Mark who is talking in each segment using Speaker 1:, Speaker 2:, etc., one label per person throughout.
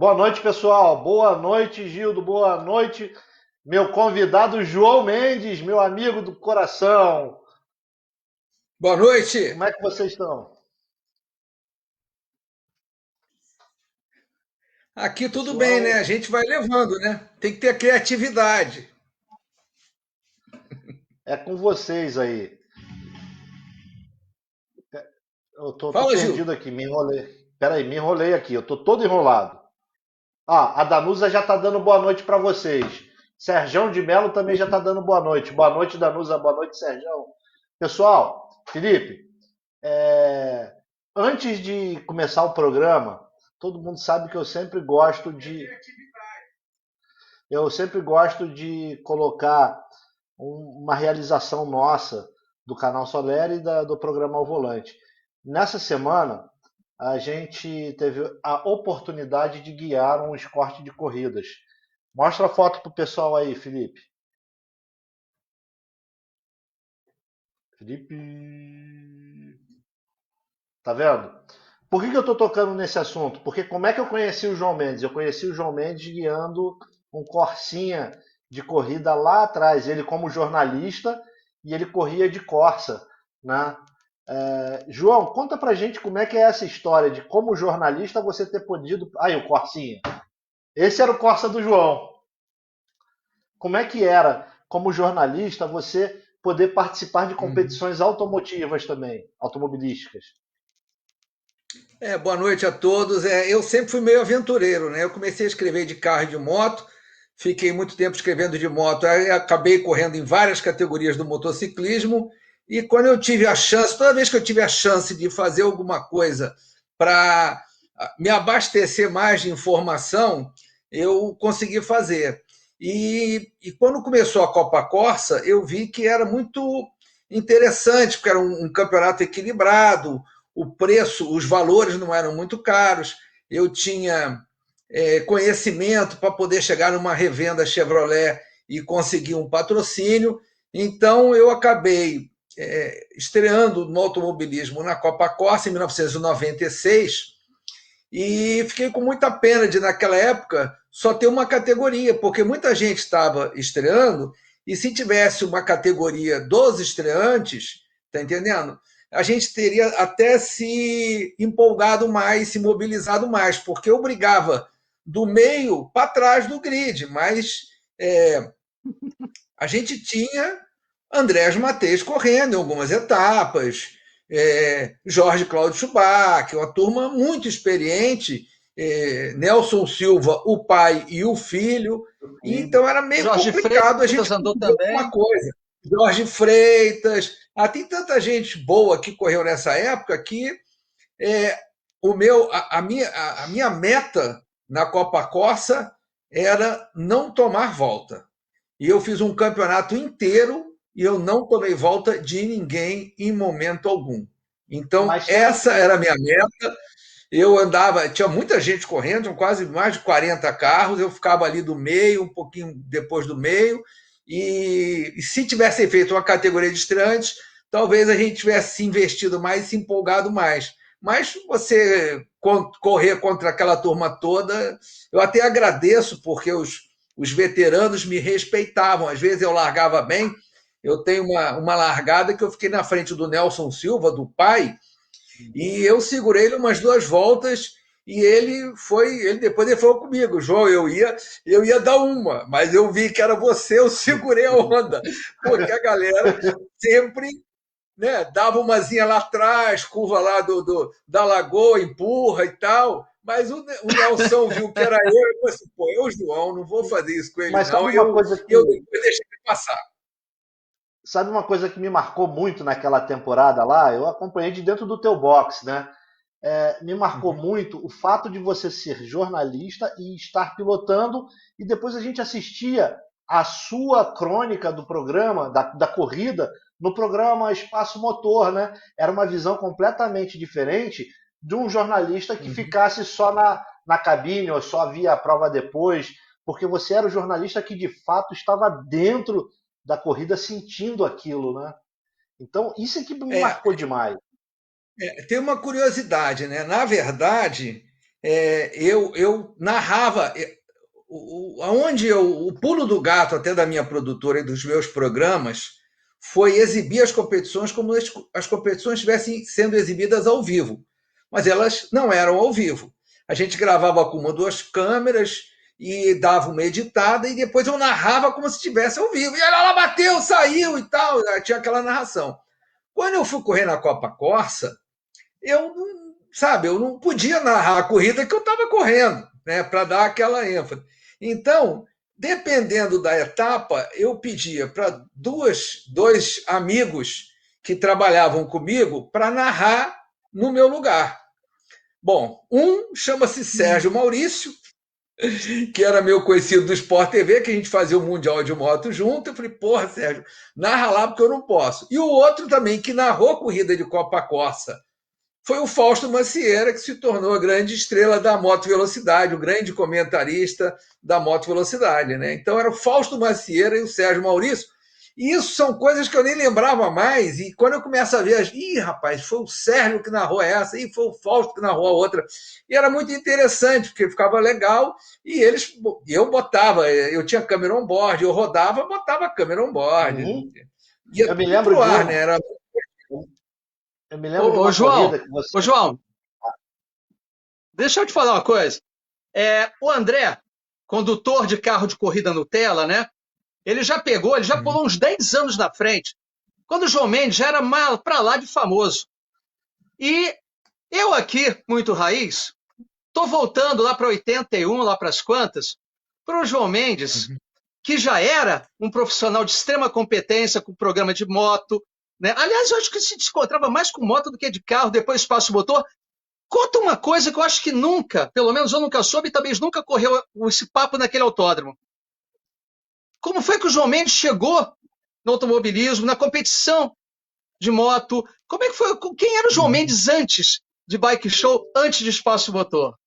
Speaker 1: Boa noite, pessoal. Boa noite, Gildo. Boa noite, meu convidado João Mendes, meu amigo do coração.
Speaker 2: Boa noite.
Speaker 1: Como é que vocês estão?
Speaker 2: Aqui tudo bem, né? A
Speaker 1: Pessoal,
Speaker 2: gente vai levando, né? Tem que ter criatividade.
Speaker 1: é com vocês aí. Eu tô
Speaker 2: Fala, Gil.
Speaker 1: perdido aqui, me enrolei. Peraí, me enrolei aqui, eu tô todo enrolado. Ah, a Danusa já tá dando boa noite para vocês. Serjão de Melo também já tá dando boa noite. Boa noite, Danusa. Boa noite, Serjão. Pessoal, Felipe, é, antes de começar o programa, todo mundo sabe que eu sempre gosto de colocar uma realização nossa do canal Soler e do programa Ao Volante. Nessa semana, a gente teve a oportunidade de guiar um escorte de corridas. Mostra a foto pro pessoal aí, Felipe. Felipe, tá vendo? Por que eu estou tocando nesse assunto? Porque como é que eu conheci o João Mendes? Eu conheci o João Mendes guiando um Corsinha de corrida lá atrás. Ele como jornalista e ele corria de Corsa, né? João, conta pra gente como é que é essa história de como jornalista você ter podido... Aí, o Corsinha. Esse era o Corsa do João. Como é que era, como jornalista, você poder participar de
Speaker 2: Uhum.
Speaker 1: competições automotivas também, automobilísticas?
Speaker 2: Boa noite a todos. Eu sempre fui meio aventureiro, né? Eu comecei a escrever de carro e de moto, fiquei muito tempo escrevendo de moto, aí acabei correndo em várias categorias do motociclismo, e quando eu tive a chance, toda vez que eu tive a chance de fazer alguma coisa para me abastecer mais de informação, eu consegui fazer. E quando começou a Copa Corsa, eu vi que era muito interessante, porque era um campeonato equilibrado, o preço, os valores não eram muito caros, eu tinha conhecimento para poder chegar numa revenda Chevrolet e conseguir um patrocínio. Então eu acabei estreando no automobilismo na Copa Corsa em 1996 e fiquei com muita pena de, naquela época, só ter uma categoria, porque muita gente estava estreando, e se tivesse uma categoria dos estreantes, tá entendendo? A gente teria até se empolgado mais, se mobilizado mais, porque eu brigava do meio para trás do grid, mas a gente tinha Andrés Mateus correndo em algumas etapas, Jorge Cláudio Schumacher, uma turma muito experiente, Nelson Silva, o pai e o filho, e então era meio
Speaker 3: Jorge
Speaker 2: complicado a gente
Speaker 3: Freitas andou
Speaker 2: conseguir alguma
Speaker 3: também.
Speaker 2: coisa. Jorge Freitas, tem tanta gente boa que correu nessa época que é, a minha meta na Copa Corsa era não tomar volta. E eu fiz um campeonato inteiro e eu não tomei volta de ninguém em momento algum. Então,
Speaker 1: Mas tem
Speaker 2: essa era a minha meta. Eu andava, tinha muita gente correndo, tinha quase mais de 40 carros, eu ficava ali do meio, um pouquinho depois do meio, e se tivessem feito uma categoria de estreantes, talvez a gente tivesse se investido mais e se empolgado mais. Mas você correr contra aquela turma toda, eu até agradeço, porque os veteranos me respeitavam. Às vezes eu largava bem, eu tenho uma largada que eu fiquei na frente do Nelson Silva, do pai, e eu segurei ele umas duas voltas e ele depois ele falou comigo, João, eu ia dar uma, mas eu vi que era você, eu segurei a onda, porque a galera sempre, né, dava umazinha lá atrás, curva lá da lagoa, empurra e tal. Mas o Nelson viu que era eu e falou assim: pô, é o João, não vou fazer isso com ele,
Speaker 1: Mas
Speaker 2: não. Eu depois deixei ele passar.
Speaker 1: sabe uma coisa que me marcou muito naquela temporada lá? Eu acompanhei de dentro do teu box, né? Me marcou
Speaker 2: Uhum.
Speaker 1: muito o fato de você ser jornalista e estar pilotando, e depois a gente assistia a sua crônica do programa, da corrida, no programa Espaço Motor, né? Era uma visão completamente diferente de um jornalista que
Speaker 2: Uhum.
Speaker 1: ficasse só na cabine ou só via a prova depois, porque você era o jornalista que de fato estava dentro da corrida sentindo aquilo, né? Então, isso é que me
Speaker 2: É,
Speaker 1: marcou demais.
Speaker 2: tem uma curiosidade, né? Na verdade, eu narrava. O pulo do gato até da minha produtora e dos meus programas foi exibir as competições como as competições estivessem sendo exibidas ao vivo. Mas elas não eram ao vivo. A gente gravava com 1 ou 2 câmeras e dava uma editada e depois eu narrava como se estivesse ao vivo. E ela bateu, saiu e tal. Tinha aquela narração. Quando eu fui correr na Copa Corsa, eu não podia narrar a corrida que eu estava correndo, né, para dar aquela ênfase. Então, dependendo da etapa, eu pedia para dois amigos que trabalhavam comigo para narrar no meu lugar. Bom, um chama-se Sérgio Maurício, que era meu conhecido do Sport TV, que a gente fazia o Mundial de Moto junto. Eu falei, porra, Sérgio, narra lá porque eu não posso. E o outro também, que narrou a corrida de Copa Corsa, foi o Fausto Macieira, que se tornou a grande estrela da moto velocidade, o grande comentarista da moto velocidade, né? Então era o Fausto Macieira e o Sérgio Maurício. E isso são coisas que eu nem lembrava mais. E quando eu começo a ver, rapaz, foi o Sérgio que narrou essa, e foi o Fausto que narrou a outra. E era muito interessante, porque ficava legal. E eu botava, eu tinha câmera on board, eu rodava, botava a câmera on board. Ia
Speaker 1: eu me lembro
Speaker 2: pro ar, né? Era...
Speaker 1: Eu me lembro de uma corrida que você...
Speaker 3: Ô, João, deixa eu te falar uma coisa. O André, condutor de carro de corrida Nutella, né? Ele já pulou uns 10 anos na frente, quando o João Mendes já era para lá de famoso. E eu aqui, muito raiz, estou voltando lá para 81, lá para as quantas, para o João Mendes, que já era um profissional de extrema competência com programa de moto, né? Aliás, eu acho que se encontrava mais com moto do que de carro, depois espaço motor. Conta uma coisa que eu acho que nunca, pelo menos eu nunca soube, e talvez nunca correu esse papo naquele autódromo. Como foi que o João Mendes chegou no automobilismo, na competição de moto? Como é que foi? Quem era o João Mendes antes de bike show, antes de espaço motor?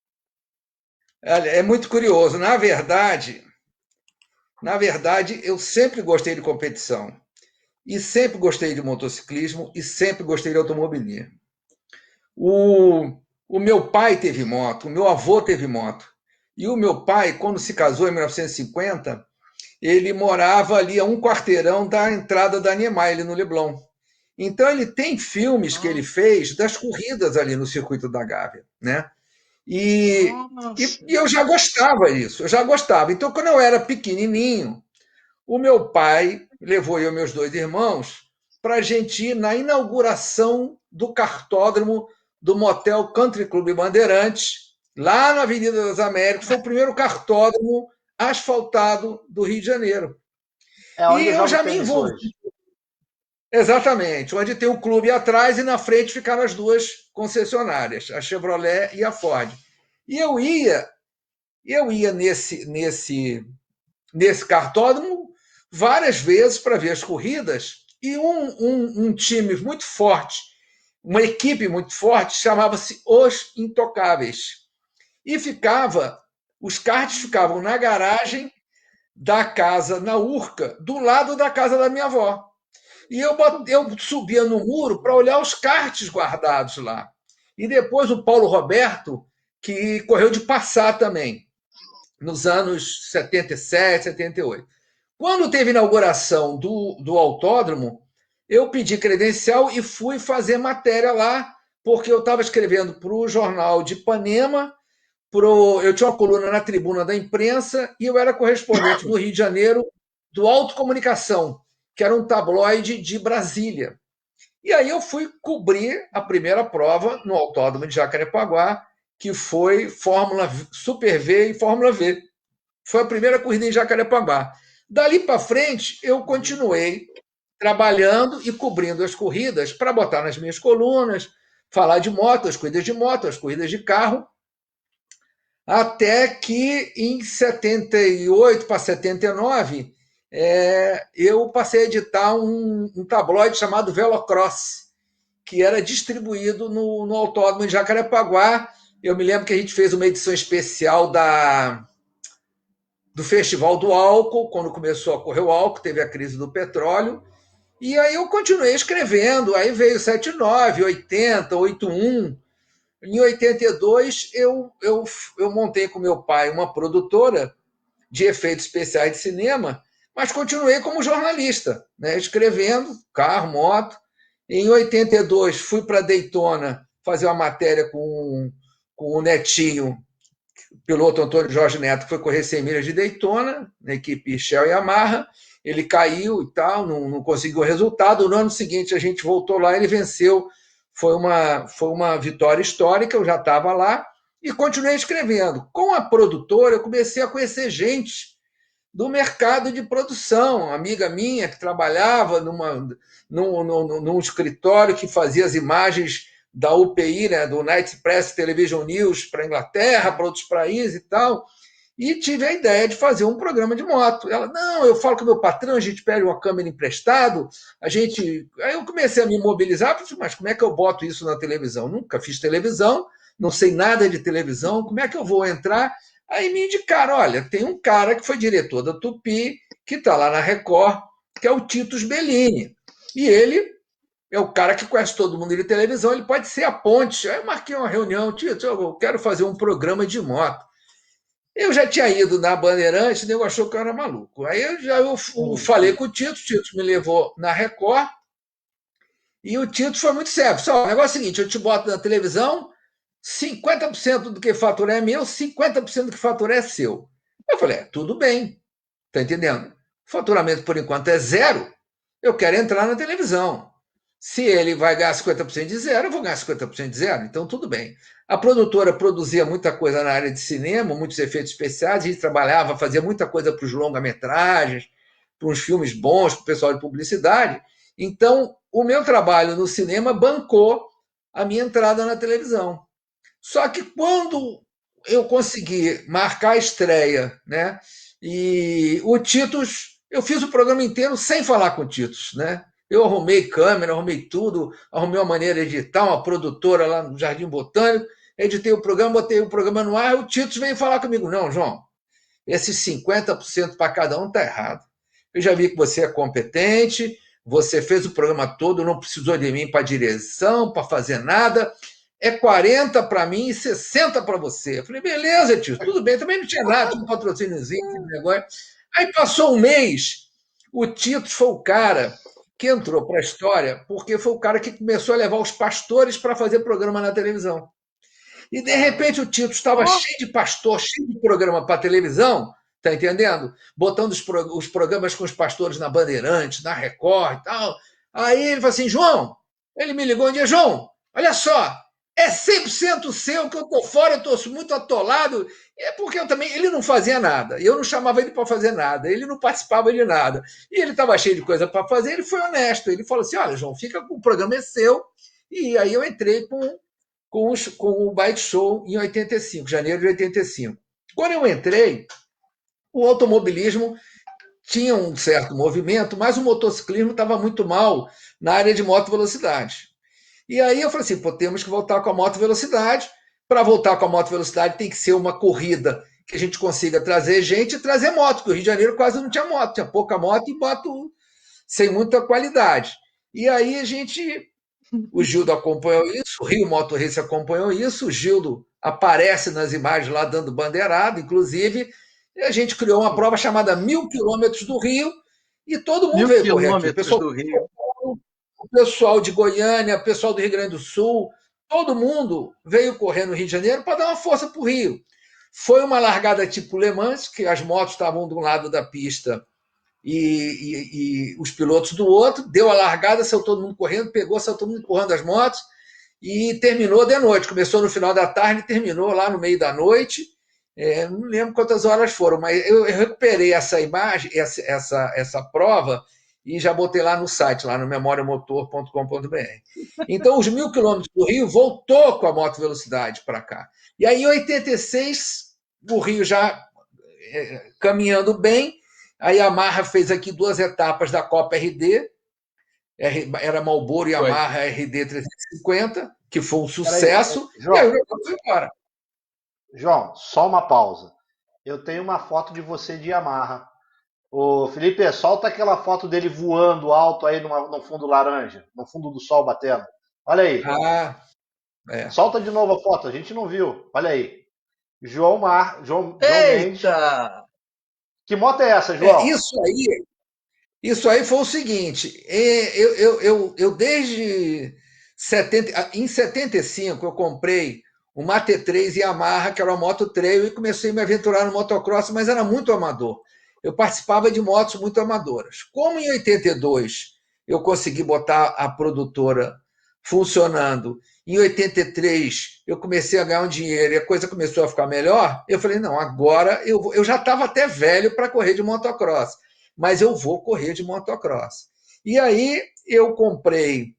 Speaker 2: É muito curioso. Na verdade, eu sempre gostei de competição. E sempre gostei de motociclismo e sempre gostei de automobilismo. O meu pai teve moto, o meu avô teve moto. E o meu pai, quando se casou em 1950, ele morava ali a um quarteirão da entrada da Niemeyer, no Leblon. Então, ele tem filmes que ele fez das corridas ali no circuito da Gávea, né? E eu já gostava disso, eu já gostava. Então, quando eu era pequenininho, o meu pai levou eu e meus 2 irmãos para a gente ir na inauguração do cartódromo do Motel Country Club Bandeirantes, lá na Avenida das Américas. Foi o primeiro cartódromo asfaltado do Rio de Janeiro.
Speaker 1: E eu já me envolvi.
Speaker 2: Hoje. Exatamente, onde tem o clube atrás e na frente ficaram as 2 concessionárias, a Chevrolet e a Ford. E eu ia nesse cartódromo várias vezes para ver as corridas, e um time muito forte, uma equipe muito forte, chamava-se Os Intocáveis. E os karts ficavam na garagem da casa, na Urca, do lado da casa da minha avó. E eu subia no muro para olhar os karts guardados lá. E depois o Paulo Roberto, que correu de Passat também, nos anos 77, 78. Quando teve a inauguração do autódromo, eu pedi credencial e fui fazer matéria lá, porque eu estava escrevendo para o jornal de Ipanema, eu tinha uma coluna na Tribuna da Imprensa e eu era correspondente no Rio de Janeiro do Autocomunicação, que era um tabloide de Brasília. E aí eu fui cobrir a primeira prova no Autódromo de Jacarepaguá, que foi Fórmula Super V e Fórmula V. Foi a primeira corrida em Jacarepaguá. Dali para frente, eu continuei trabalhando e cobrindo as corridas para botar nas minhas colunas, falar de moto, as corridas de moto, as corridas de carro, até que em 78 para 79, eu passei a editar um tabloide chamado Velocross, que era distribuído no Autódromo de Jacarepaguá. Eu me lembro que a gente fez uma edição especial do Festival do Álcool, quando começou a correr o álcool, teve a crise do petróleo, e aí eu continuei escrevendo, aí veio 79, 80, 81, Em 82, eu montei com meu pai uma produtora de efeitos especiais de cinema, mas continuei como jornalista, né, escrevendo carro, moto. Em 82, fui para Daytona fazer uma matéria com o Netinho, o piloto Antônio Jorge Neto, que foi correr 100 milhas de Daytona, na equipe Shell e Yamaha. Ele caiu e tal, não conseguiu o resultado. No ano seguinte, a gente voltou lá, ele venceu. Foi uma vitória histórica, eu já estava lá e continuei escrevendo. Com a produtora, eu comecei a conhecer gente do mercado de produção, amiga minha que trabalhava num escritório que fazia as imagens da UPI, né, do Night Press Television News, para a Inglaterra, para outros países e tal, e tive a ideia de fazer um programa de moto. Ela, não, eu falo com o meu patrão, a gente pede uma câmera emprestado, a gente... Aí eu comecei a me mobilizar, mas como é que eu boto isso na televisão? Nunca fiz televisão, não sei nada de televisão, como é que eu vou entrar? Aí me indicaram, olha, tem um cara que foi diretor da Tupi, que está lá na Record, que é o Titus Bellini. E ele é o cara que conhece todo mundo de televisão, ele pode ser a ponte. Aí eu marquei uma reunião, Titus, eu quero fazer um programa de moto. Eu já tinha ido na Bandeirantes, o nego achou que eu era maluco. Aí eu falei com o Titus me levou na Record, e o Titus foi muito sério. Só, o negócio é o seguinte, eu te boto na televisão, 50% do que fatura é meu, 50% do que fatura é seu. Eu falei, tudo bem, tá entendendo? O faturamento, por enquanto, é zero, eu quero entrar na televisão. Se ele vai ganhar 50% de zero, eu vou ganhar 50% de zero, então tudo bem. A produtora produzia muita coisa na área de cinema, muitos efeitos especiais, a gente trabalhava, fazia muita coisa para os longa-metragens, para uns filmes bons, para o pessoal de publicidade. Então, o meu trabalho no cinema bancou a minha entrada na televisão. Só que quando eu consegui marcar a estreia, né? E o Titus, eu fiz o programa inteiro sem falar com o Titus, né? Eu arrumei câmera, arrumei tudo, arrumei uma maneira de editar, uma produtora lá no Jardim Botânico, editei o programa, botei o programa no ar, e o Titus veio falar comigo, não, João, esses 50% para cada um está errado. Eu já vi que você é competente, você fez o programa todo, não precisou de mim para direção, para fazer nada, é 40 para mim e 60 para você. Eu falei, beleza, tio, tudo bem. Também não tinha nada, tinha um patrocíniozinho, negócio. Aí passou um mês, o Tito foi o cara que entrou para a história, porque foi o cara que começou a levar os pastores para fazer programa na televisão. E, de repente, o Tito estava cheio de pastor, cheio de programa para televisão, tá entendendo? Botando os programas com os pastores na Bandeirantes, na Record e tal. Aí ele falou assim, João, ele me ligou um dia, João, olha só, é 100% seu que eu tô fora, eu tô muito atolado. É porque eu também, ele não fazia nada. Eu não chamava ele para fazer nada. Ele não participava de nada. E ele estava cheio de coisa para fazer. Ele foi honesto. Ele falou assim: olha, João, fica com o programa é seu. E aí eu entrei com o Bike Show em 85, janeiro de 85. Quando eu entrei, o automobilismo tinha um certo movimento, mas o motociclismo estava muito mal na área de moto velocidade. E aí eu falei assim, pô, temos que voltar com a moto velocidade. Para voltar com a moto velocidade tem que ser uma corrida que a gente consiga trazer gente e trazer moto, porque o Rio de Janeiro quase não tinha moto, tinha pouca moto e moto sem muita qualidade. E aí o Gildo acompanhou isso, o Rio Motor Race acompanhou isso, o Gildo aparece nas imagens lá dando bandeirada, inclusive, e a gente criou uma prova chamada 1000 quilômetros do Rio, e todo mundo veio correr aqui. O pessoal de Goiânia, o pessoal do Rio Grande do Sul, todo mundo veio correr no Rio de Janeiro para dar uma força para o Rio. Foi uma largada tipo Le Mans, que as motos estavam de um lado da pista e os pilotos do outro, deu a largada, saiu todo mundo correndo, saiu todo mundo empurrando as motos e terminou de noite. Começou no final da tarde e terminou lá no meio da noite. Não lembro quantas horas foram, mas eu recuperei essa imagem, essa prova, e já botei lá no site, lá no memoriamotor.com.br. Então, os 1000 quilômetros do Rio voltou com a moto velocidade para cá. E aí, em 86, o Rio já caminhando bem, a Yamaha fez aqui 2 etapas da Copa RD, era Marlboro e Yamaha RD 350, que foi um sucesso,
Speaker 1: João,
Speaker 2: e aí o negócio foi embora.
Speaker 1: João, só uma pausa. Eu tenho uma foto de você de Yamaha. Ô, Felipe, solta aquela foto dele voando alto aí no fundo laranja, no fundo do sol batendo. Olha aí.
Speaker 2: É.
Speaker 1: Solta de novo a foto, a gente não viu. Olha aí. João Mendes.
Speaker 3: Eita!
Speaker 1: Que moto é essa, João?
Speaker 2: Isso aí foi o seguinte, eu desde em 75 eu comprei uma T3 Yamaha, que era uma moto trail, e comecei a me aventurar no motocross, mas era muito amador. Eu participava de motos muito amadoras. Como em 82 eu consegui botar a produtora funcionando, em 83 eu comecei a ganhar um dinheiro e a coisa começou a ficar melhor, eu falei, não, agora eu já estava até velho para correr de motocross, mas eu vou correr de motocross. E aí eu comprei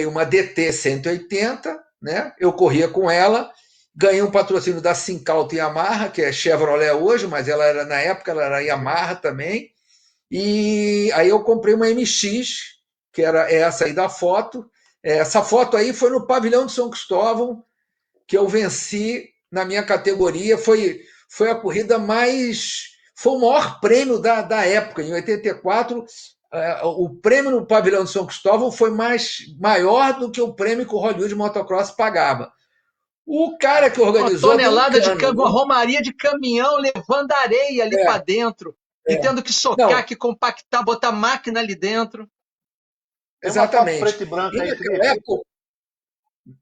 Speaker 2: uma DT 180, né? Eu corria com ela, ganhei um patrocínio da Syncalto Yamaha, que é Chevrolet hoje, mas na época ela era Yamaha também. E aí eu comprei uma MX, que era essa aí da foto. Essa foto aí foi no pavilhão de São Cristóvão, que eu venci na minha categoria. Foi a corrida mais. Foi o maior prêmio da época. Em 84, o prêmio no pavilhão de São Cristóvão foi maior do que o prêmio que o Hollywood Motocross pagava. O cara que
Speaker 3: Uma
Speaker 2: organizou deu um
Speaker 3: tonelada de
Speaker 2: cano.
Speaker 3: uma romaria de caminhão levando areia ali para dentro e tendo que socar,
Speaker 2: Não,
Speaker 3: que compactar, botar máquina ali dentro.
Speaker 1: Tem uma foto
Speaker 2: exatamente.
Speaker 1: preta e branca
Speaker 2: E
Speaker 1: aí,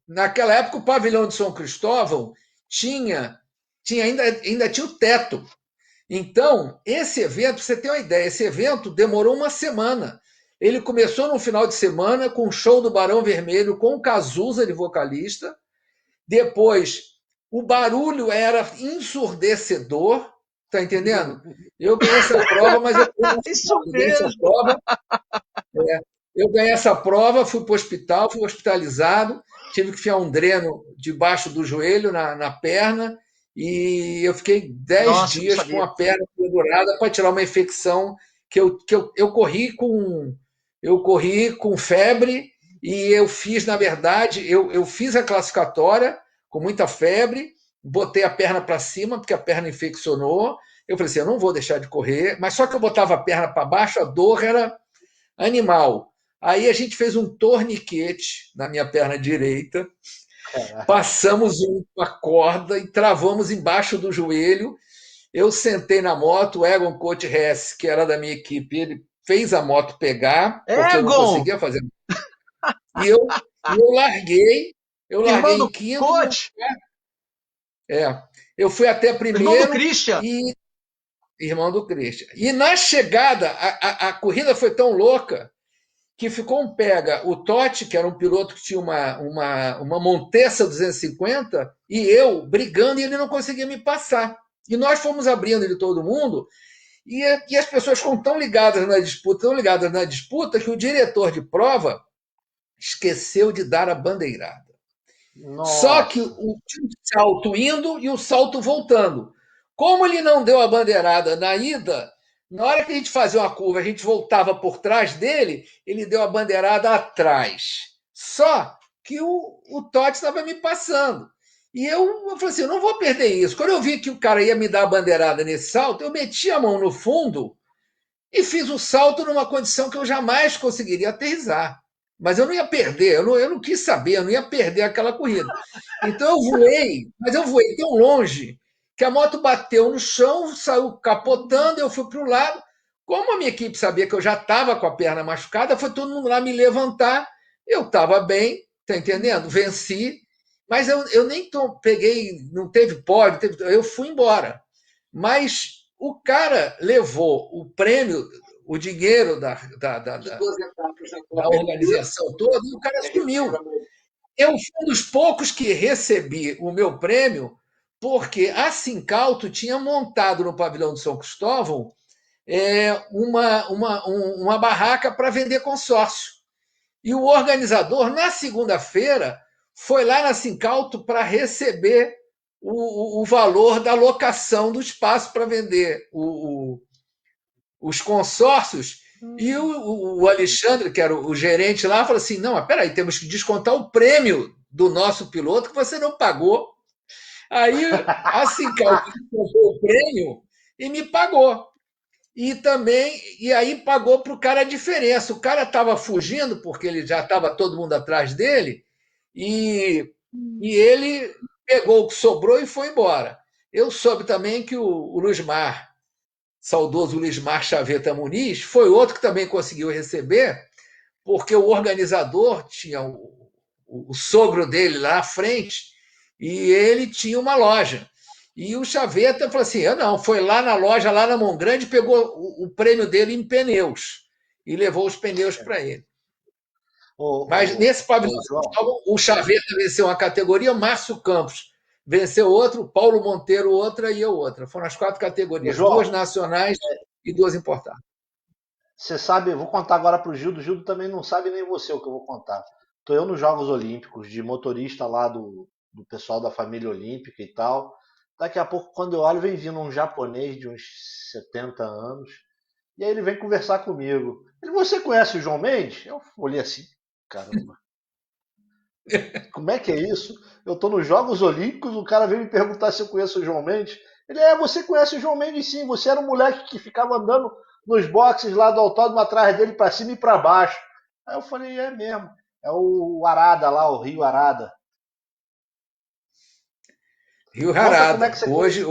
Speaker 2: naquela época, o pavilhão de São Cristóvão ainda tinha o teto. Então, esse evento, para você ter uma ideia, esse evento demorou uma semana. Ele começou no final de semana com o show do Barão Vermelho, com o Cazuza de vocalista. Depois, o barulho era ensurdecedor, tá entendendo? Eu ganhei essa prova, mas eu
Speaker 3: Isso
Speaker 2: ganhei essa
Speaker 3: mesmo.
Speaker 2: prova. Eu ganhei essa prova, fui para o hospital, fui hospitalizado, tive que enfiar um dreno debaixo do joelho, na perna, e eu fiquei 10
Speaker 3: Nossa, não
Speaker 2: dias com
Speaker 3: sabia.
Speaker 2: a perna pendurada para tirar uma infecção eu corri com febre, e eu fiz, na verdade, eu fiz a classificatória com muita febre, botei a perna para cima, porque a perna infeccionou. Eu falei assim, eu não vou deixar de correr, mas só que eu botava a perna para baixo, a dor era animal. Aí a gente fez um torniquete na minha perna direita, passamos uma corda e travamos embaixo do joelho. Eu sentei na moto, o Egon Coates, que era da minha equipe, ele fez a moto pegar, porque eu não
Speaker 3: Egon,
Speaker 2: conseguia fazer. E eu larguei
Speaker 3: irmão
Speaker 2: em
Speaker 3: do
Speaker 2: quinto.
Speaker 3: coach,
Speaker 2: Eu fui até
Speaker 3: irmão do
Speaker 2: primeiro
Speaker 3: Christian.
Speaker 2: e irmão do Christian. E na chegada, a corrida foi tão louca que ficou um pega. O Totti, que era um piloto que tinha uma Montesa 250, e eu brigando, e ele não conseguia me passar. E nós fomos abrindo de todo mundo, e as pessoas ficam tão ligadas na disputa, que o diretor de prova esqueceu de dar a bandeirada. Só que
Speaker 1: Nossa.
Speaker 2: tinha um salto indo e o salto voltando. Como ele não deu a bandeirada na ida, na hora que a gente fazia uma curva, a gente voltava por trás dele, ele deu a bandeirada atrás. Só que o Totti estava me passando. E eu falei assim, eu não vou perder isso. Quando eu vi que o cara ia me dar a bandeirada nesse salto, eu meti a mão no fundo e fiz o salto numa condição que eu jamais conseguiria aterrissar. Mas eu não ia perder, eu não quis saber, eu não ia perder aquela corrida. Então eu voei, mas eu voei tão longe que a moto bateu no chão, saiu capotando, eu fui para o lado. Como a minha equipe sabia que eu já estava com a perna machucada, foi todo mundo lá me levantar. Eu estava bem, tá entendendo? Venci, mas eu nem peguei, não teve pódio, eu fui embora. Mas o cara levou o prêmio, o dinheiro da organização toda, e o cara sumiu. Eu fui um dos poucos que recebi o meu prêmio, porque a Syncalto tinha montado no pavilhão de São Cristóvão uma barraca para vender consórcio. E o organizador, na segunda-feira, foi lá na Syncalto para receber o valor da locação do espaço para vender os consórcios. E o Alexandre, que era o gerente lá, falou assim, não, mas peraí, temos que descontar o prêmio do nosso piloto que você não pagou. Aí a Syncalto descontou o prêmio e me pagou. E aí pagou para o cara a diferença. O cara estava fugindo, porque ele já estava todo mundo atrás dele, e ele pegou o que sobrou e foi embora. Eu soube também que o Luismar, saudoso Luismar Chaveta Muniz, foi outro que também conseguiu receber, porque o organizador tinha o sogro dele lá à frente e ele tinha uma loja. E o Chaveta falou assim: não, foi lá na loja, lá na Mão Grande, pegou o prêmio dele em pneus e levou os pneus para ele. Mas nesse pavilhão, o Chaveta venceu uma categoria, o Márcio Campos venceu outro, Paulo Monteiro outra e eu outra. Foram as 4 categorias, João, 2 nacionais e 2 importadas.
Speaker 1: Você sabe, eu vou contar agora para o Gildo. O Gildo também não sabe nem você o que eu vou contar. Estou eu nos Jogos Olímpicos, de motorista lá do pessoal da família olímpica e tal. Daqui a pouco, quando eu olho, vem vindo um japonês de uns 70 anos. E aí ele vem conversar comigo. Ele: você conhece o João Mendes? Eu olhei assim: caramba, como é que é isso? Eu estou nos Jogos Olímpicos, o cara veio me perguntar se eu conheço o João Mendes. Ele: você conhece o João Mendes sim, você era um moleque que ficava andando nos boxes lá do autódromo atrás dele, para cima e para baixo. Aí eu falei: é mesmo, é o Arada lá, o Rio Arada.
Speaker 2: Rio Harada. Como é que você hoje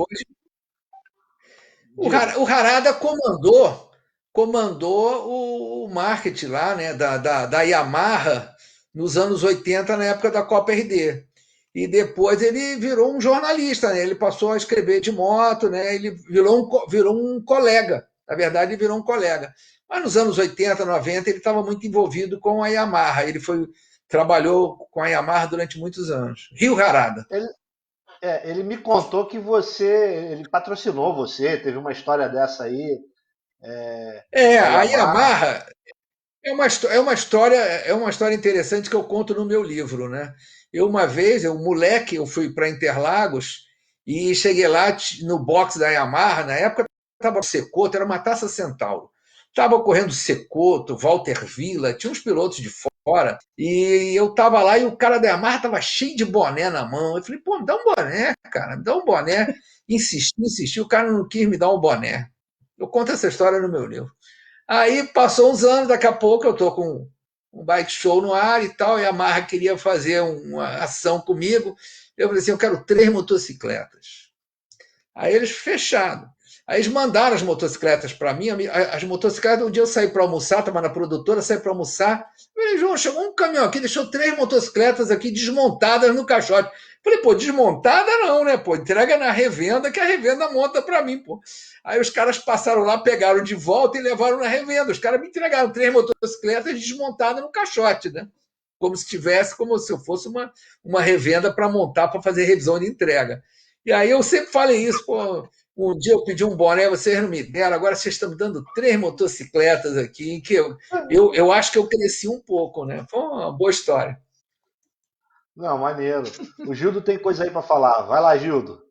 Speaker 2: o Harada comandou o marketing lá, né, da Yamaha nos anos 80, na época da Copa RD. E depois ele virou um jornalista, né? Ele passou a escrever de moto, né? Ele virou um colega. Na verdade, ele virou um colega. Mas nos anos 80, 90, ele estava muito envolvido com a Yamaha. Ele trabalhou com a Yamaha durante muitos anos. Rio Harada.
Speaker 1: Ele me contou que ele patrocinou você, teve uma história dessa aí.
Speaker 2: A Yamaha é uma história interessante que eu conto no meu livro, né? Uma vez, moleque, eu fui para Interlagos e cheguei lá no box da Yamaha, na época estava Secoto, era uma Taça Centauro. Estava correndo Secoto, Walter Villa, tinha uns pilotos de fora, e eu estava lá e o cara da Yamaha estava cheio de boné na mão. Eu falei: pô, me dá um boné, cara, me dá um boné. Insisti, o cara não quis me dar um boné. Eu conto essa história no meu livro. Aí passou uns anos, daqui a pouco eu estou com um bike show no ar e tal, e a Yamaha queria fazer uma ação comigo. Eu falei assim: eu quero 3 motocicletas. Aí eles fecharam. Aí eles mandaram as motocicletas para mim. As motocicletas, um dia eu saí para almoçar, estava na produtora, saí para almoçar. Eu falei: João, chegou um caminhão aqui, deixou 3 motocicletas aqui desmontadas no caixote. Falei: pô, desmontada não, né? Pô, entrega na revenda, que a revenda monta para mim, pô. Aí os caras passaram lá, pegaram de volta e levaram na revenda. Os caras me entregaram 3 motocicletas desmontadas no caixote, né? Como se eu fosse uma revenda para montar, para fazer revisão de entrega. E aí eu sempre falei isso: pô, um dia eu pedi um boné, vocês não me deram, agora vocês estão me dando 3 motocicletas aqui, que eu acho que eu cresci um pouco, né? Foi uma boa história.
Speaker 1: Não, maneiro. O Gildo tem coisa aí para falar. Vai lá, Gildo.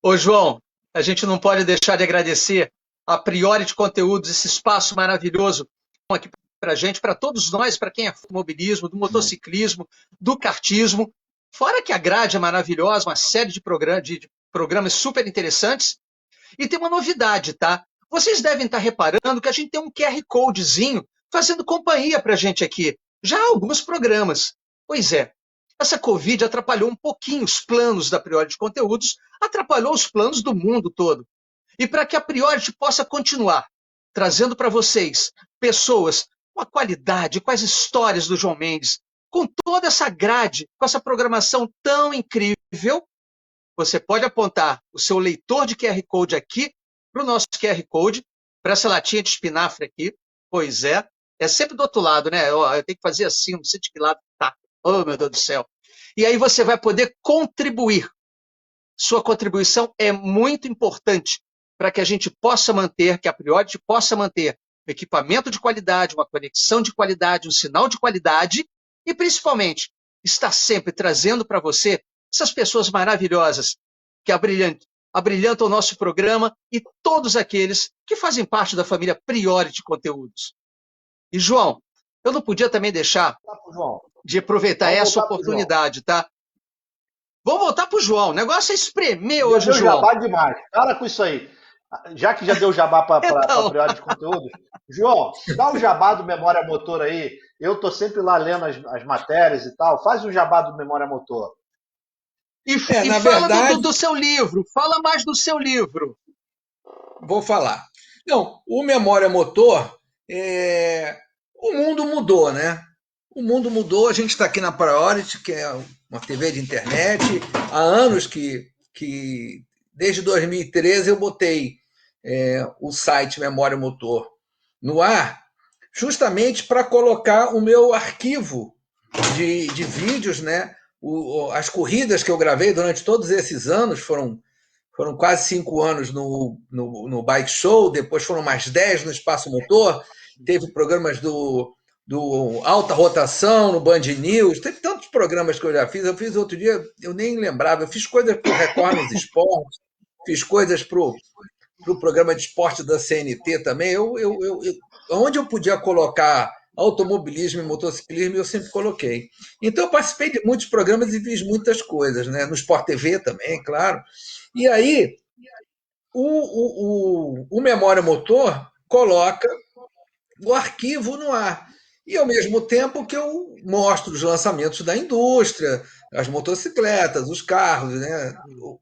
Speaker 3: Ô, João, a gente não pode deixar de agradecer a Priori de Conteúdos, esse espaço maravilhoso aqui para a gente, para todos nós, para quem é do mobilismo, do motociclismo, do kartismo. Fora que a grade é maravilhosa, uma série de programas super interessantes. E tem uma novidade, tá? Vocês devem estar reparando que a gente tem um QR Codezinho fazendo companhia para a gente aqui. Já há alguns programas. Pois é, essa Covid atrapalhou um pouquinho os planos da Priori de Conteúdos, atrapalhou os planos do mundo todo. E para que a Priori possa continuar trazendo para vocês pessoas com a qualidade, com as histórias do João Mendes, com toda essa grade, com essa programação tão incrível, você pode apontar o seu leitor de QR Code aqui para o nosso QR Code, para essa latinha de espinafre aqui. Pois é sempre do outro lado, né? Eu tenho que fazer assim, não sei de que lado tá. Oh, meu Deus do céu. E aí você vai poder contribuir. Sua contribuição é muito importante para que a gente possa manter, que a Priori possa manter um equipamento de qualidade, uma conexão de qualidade, um sinal de qualidade e, principalmente, estar sempre trazendo para você essas pessoas maravilhosas que abrilhantam o nosso programa e todos aqueles que fazem parte da família Priori de Conteúdos. E, João, eu não podia também deixar de aproveitar essa oportunidade, tá? Vamos voltar para o João. O negócio é espremer hoje, João.
Speaker 1: Jabá demais. Para com isso aí. Já que já deu jabá para a Priori de Conteúdos, João, dá um jabá do Memória Motor aí. Eu tô sempre lá lendo as matérias e tal. Faz um jabá do Memória Motor.
Speaker 3: E
Speaker 2: Na
Speaker 3: fala
Speaker 2: verdade,
Speaker 3: do seu livro, fala mais do seu livro.
Speaker 2: vou falar. Não, o Memória Motor, o mundo mudou, né? O mundo mudou, a gente está aqui na Priority, que é uma TV de internet, há anos desde 2013, eu botei o site Memória Motor no ar, justamente para colocar o meu arquivo de vídeos, né? As corridas que eu gravei durante todos esses anos, foram quase 5 anos no Bike Show, depois foram mais 10 no Espaço Motor, teve programas do Alta Rotação no Band News, teve tantos programas que eu já fiz. Eu fiz outro dia, eu nem lembrava, eu fiz coisas para o Record nos Esportes, fiz coisas para o programa de esporte da CNT também. Onde eu podia colocar automobilismo e motociclismo, eu sempre coloquei. Então, eu participei de muitos programas e fiz muitas coisas, né? No Sport TV também, claro. E aí, o Memória Motor coloca o arquivo no ar. E, ao mesmo tempo, que eu mostro os lançamentos da indústria, as motocicletas, os carros, né?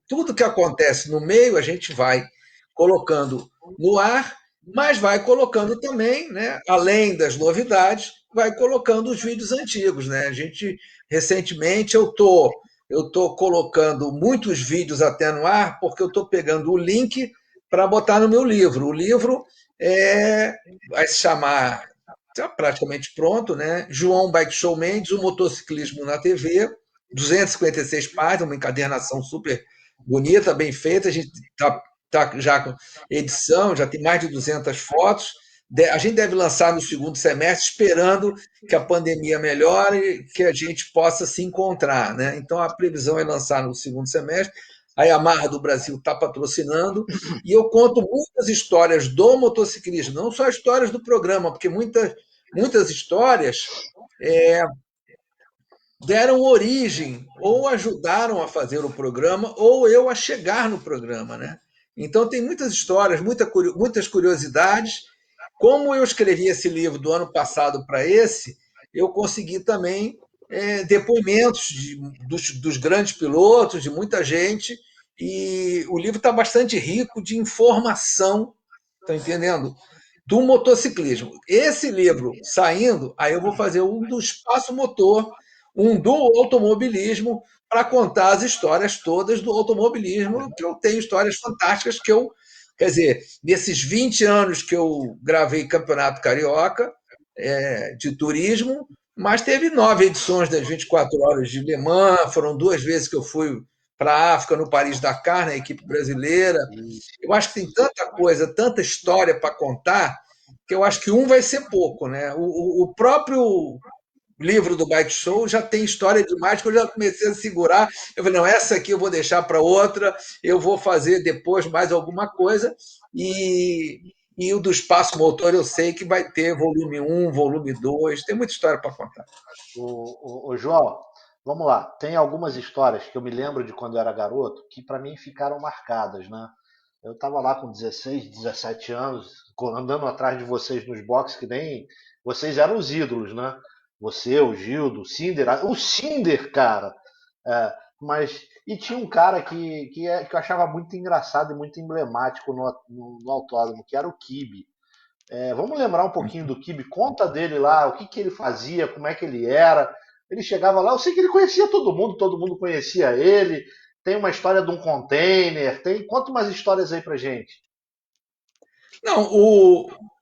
Speaker 2: Tudo que acontece no meio, a gente vai colocando no ar, mas vai colocando também, né? Além das novidades, vai colocando os vídeos antigos, né? Recentemente, eu tô colocando muitos vídeos até no ar, porque eu estou pegando o link para botar no meu livro. O livro vai se chamar, está praticamente pronto, né? João Bike Show Mendes, o motociclismo na TV, 256 páginas, uma encadernação super bonita, bem feita. A gente está já com edição, já tem mais de 200 fotos. A gente deve lançar no segundo semestre, esperando que a pandemia melhore e que a gente possa se encontrar, né? Então, a previsão é lançar no segundo semestre. A Yamaha do Brasil está patrocinando, e eu conto muitas histórias do motociclismo, não só histórias do programa, porque muitas histórias deram origem ou ajudaram a fazer o programa, ou eu a chegar no programa, né? Então, tem muitas histórias, muitas curiosidades. Como eu escrevi esse livro do ano passado para esse, eu consegui também depoimentos dos grandes pilotos, de muita gente, e o livro está bastante rico de informação, está entendendo? Do motociclismo. Esse livro saindo, aí eu vou fazer um do espaço motor, um do automobilismo, para contar as histórias todas do automobilismo, que eu tenho histórias fantásticas quer dizer, nesses 20 anos que eu gravei Campeonato Carioca de turismo, mas teve 9 edições das 24 horas de Le Mans, foram 2 vezes que eu fui para a África, no Paris-Dakar, na equipe brasileira. Eu acho que tem tanta coisa, tanta história para contar, que eu acho que um vai ser pouco, né? O próprio livro do Bike Show já tem história demais, que eu já comecei a segurar. Eu falei, não, essa aqui eu vou deixar para outra, eu vou fazer depois mais alguma coisa. E o do Espaço Motor eu sei que vai ter volume 1, volume 2, tem muita história para contar.
Speaker 1: O João, vamos lá. Tem algumas histórias que eu me lembro de quando eu era garoto que para mim ficaram marcadas, né? Eu estava lá com 16, 17 anos, andando atrás de vocês nos boxes, que nem vocês eram os ídolos, né? Você, o Gildo, o Cinder, cara. E tinha um cara que eu achava muito engraçado e muito emblemático no autódromo, que era o Kibe. Vamos lembrar um pouquinho do Kibe, conta dele lá, o que ele fazia, como é que ele era. Ele chegava lá, eu sei que ele conhecia todo mundo conhecia ele. Tem uma história de um container, conta umas histórias aí pra gente.
Speaker 2: Não,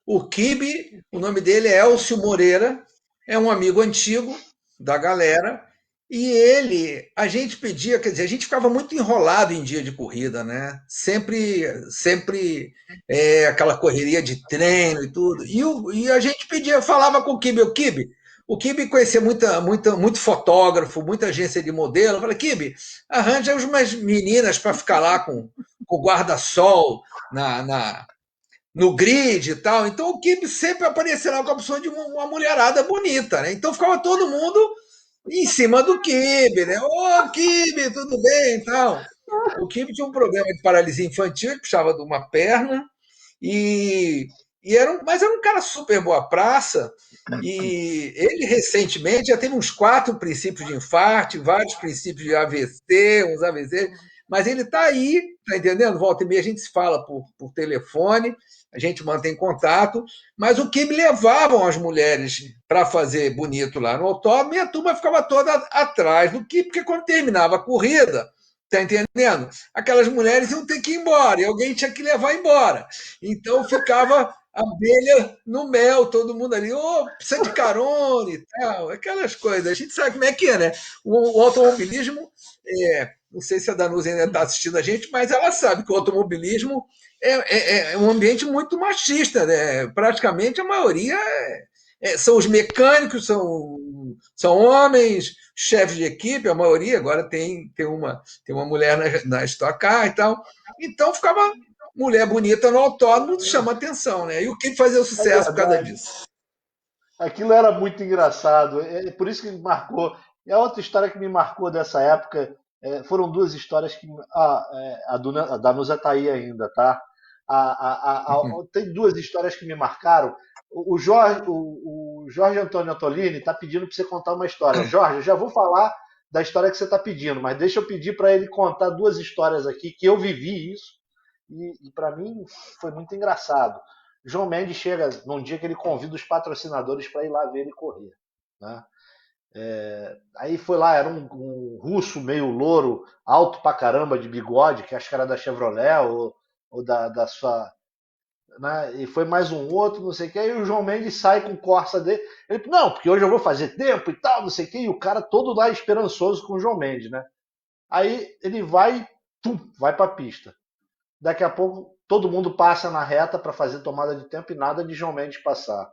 Speaker 2: o Kibe, o nome dele é Elcio Moreira, é um amigo antigo da galera, e a gente pedia, quer dizer, a gente ficava muito enrolado em dia de corrida, né? Sempre aquela correria de treino e tudo. E a gente pedia, falava com o Kibe conhecia muito fotógrafo, muita agência de modelo. Eu falei, Kibe, arranja umas meninas para ficar lá com o guarda-sol no grid e tal. Então o Kibe sempre aparecia lá com a opção de uma mulherada bonita, né? Então ficava todo mundo em cima do Kibe, né? Ô, Kibe, tudo bem e tal. O Kibe tinha um problema de paralisia infantil, ele puxava de uma perna, e Mas era um cara super boa praça, e ele recentemente já teve uns 4 princípios de infarto, vários princípios de AVC, uns AVC, mas ele está aí, tá entendendo? Volta e meia a gente se fala por telefone, a gente mantém contato, mas o que me levavam as mulheres para fazer bonito lá no autódromo, e a turma ficava toda atrás do que, porque quando terminava a corrida, tá entendendo? Aquelas mulheres iam ter que ir embora, e alguém tinha que levar embora. Então ficava abelha no mel, todo mundo ali, precisa de carona e tal, aquelas coisas. A gente sabe como é que é, né? O automobilismo, não sei se a Danusa ainda está assistindo a gente, mas ela sabe que o automobilismo é um ambiente muito machista, né? Praticamente a maioria são os mecânicos, são homens, chefes de equipe, a maioria, agora tem uma mulher na Stock Car e tal. Então ficava mulher bonita no autódromo, chama atenção, né? E o que fazia sucesso por causa disso?
Speaker 1: Aquilo era muito engraçado, é por isso que me marcou. E a outra história que me marcou dessa época foram duas histórias que. A Danusa tá aí ainda, tá? Tem duas histórias que me marcaram. O Jorge Antônio Antolini está pedindo para você contar uma história. Jorge, eu já vou falar da história que você está pedindo, mas deixa eu pedir para ele contar duas histórias aqui que eu vivi isso e para mim foi muito engraçado. João Mendes chega num dia que ele convida os patrocinadores para ir lá ver ele correr, né? Aí foi lá, era um russo meio louro, alto pra caramba, de bigode, que acho que era da Chevrolet ou da sua. Né? E foi mais um outro, não sei o que, aí o João Mendes sai com o Corsa dele. Ele, não, porque hoje eu vou fazer tempo e tal, não sei o que, e o cara todo lá esperançoso com o João Mendes, né? Aí ele vai pra pista. Daqui a pouco todo mundo passa na reta para fazer tomada de tempo e nada de João Mendes passar.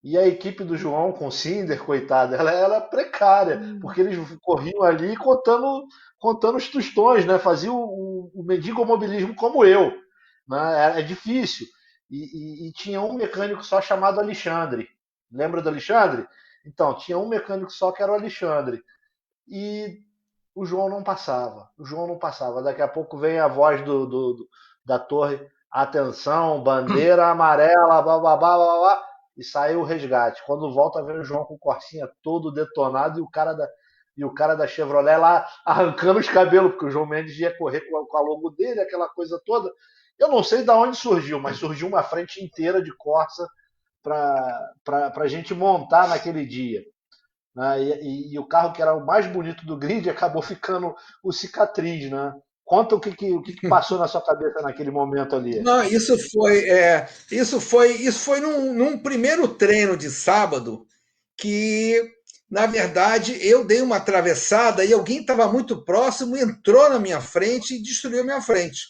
Speaker 1: E a equipe do João com o Cinder, coitada, ela era precária, porque eles corriam ali contando os tostões, né? Faziam o mendigo mobilismo como eu. Né? É difícil. E tinha um mecânico só chamado Alexandre. Lembra do Alexandre? Então, tinha um mecânico só que era o Alexandre. E o João não passava. Daqui a pouco vem a voz da torre. Atenção, bandeira amarela, babá, e saiu o resgate. Quando volta, vem o João com o Corsinha todo detonado e o cara da Chevrolet lá arrancando os cabelos, porque o João Mendes ia correr com a logo dele, aquela coisa toda. Eu não sei de onde surgiu, mas surgiu uma frente inteira de Corsa para a gente montar naquele dia. Né? E o carro que era o mais bonito do grid acabou ficando o cicatriz, né? Conta o que passou na sua cabeça naquele momento ali.
Speaker 2: Não, isso foi num primeiro treino de sábado que, na verdade, eu dei uma atravessada e alguém estava muito próximo, entrou na minha frente e destruiu a minha frente.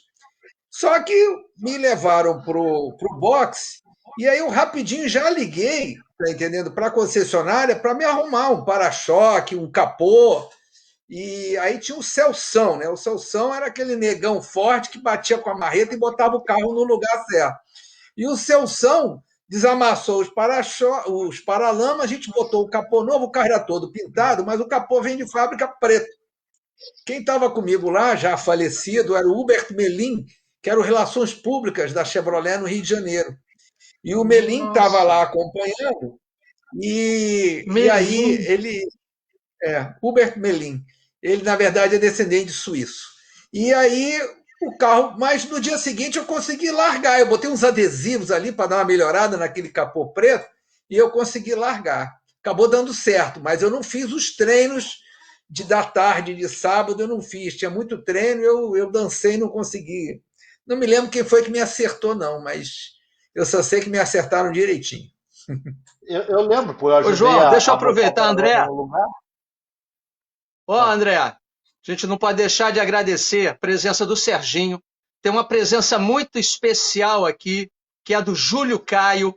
Speaker 2: Só que me levaram pro box e aí eu rapidinho já liguei, tá entendendo, para a concessionária para me arrumar um para-choque, um capô. E aí tinha o Celção, né? O Celção era aquele negão forte que batia com a marreta e botava o carro no lugar certo. E o Celção desamassou os paralamas, a gente botou o capô novo, o carro era todo pintado, mas o capô vem de fábrica preto. Quem estava comigo lá, já falecido, era o Hubert Melin, que era o Relações Públicas da Chevrolet no Rio de Janeiro. E o Melin estava lá acompanhando, e aí ele. Hubert Melin. Ele, na verdade, é descendente suíço. E aí, o carro. Mas no dia seguinte eu consegui largar. Eu botei uns adesivos ali para dar uma melhorada naquele capô preto e eu consegui largar. Acabou dando certo, mas eu não fiz os treinos da tarde, de sábado, eu não fiz. Tinha muito treino, eu dancei e não consegui. Não me lembro quem foi que me acertou, não, mas eu só sei que me acertaram direitinho.
Speaker 1: Eu lembro, pô. Eu
Speaker 3: Ô, João, deixa eu aproveitar, André. André, a gente não pode deixar de agradecer a presença do Serginho. Tem uma presença muito especial aqui, que é a do Júlio Caio.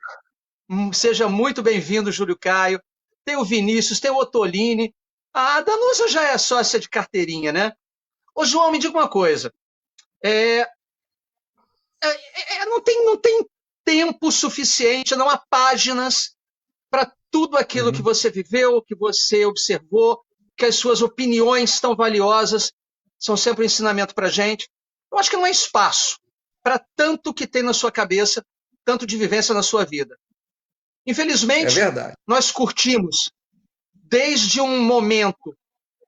Speaker 3: Seja muito bem-vindo, Júlio Caio. Tem o Vinícius, tem o Ottolini. A Danusa já é sócia de carteirinha, né? Ô, João, me diga uma coisa. Não tem tempo suficiente, não há páginas para tudo aquilo que você viveu, que você observou, que as suas opiniões tão valiosas são sempre um ensinamento para a gente. Eu acho que não é espaço. para tanto que tem na sua cabeça, tanto de vivência na sua vida. Infelizmente, nós curtimos desde um momento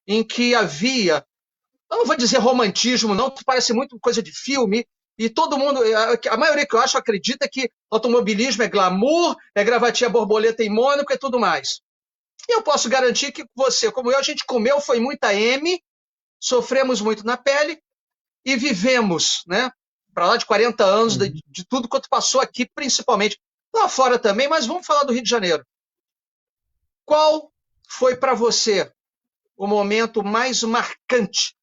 Speaker 3: em que havia, eu não vou dizer romantismo, não, que parece muito coisa de filme, e todo mundo, a maioria que eu acho, acredita que automobilismo é glamour, é gravatinha borboleta em Mônaco e tudo mais. E eu posso garantir que você, como eu, a gente comeu, foi muita M, sofremos muito na pele e vivemos, né, para lá de 40 anos de tudo quanto passou aqui, principalmente lá fora também, mas vamos falar do Rio de Janeiro. Qual foi para você o momento mais marcante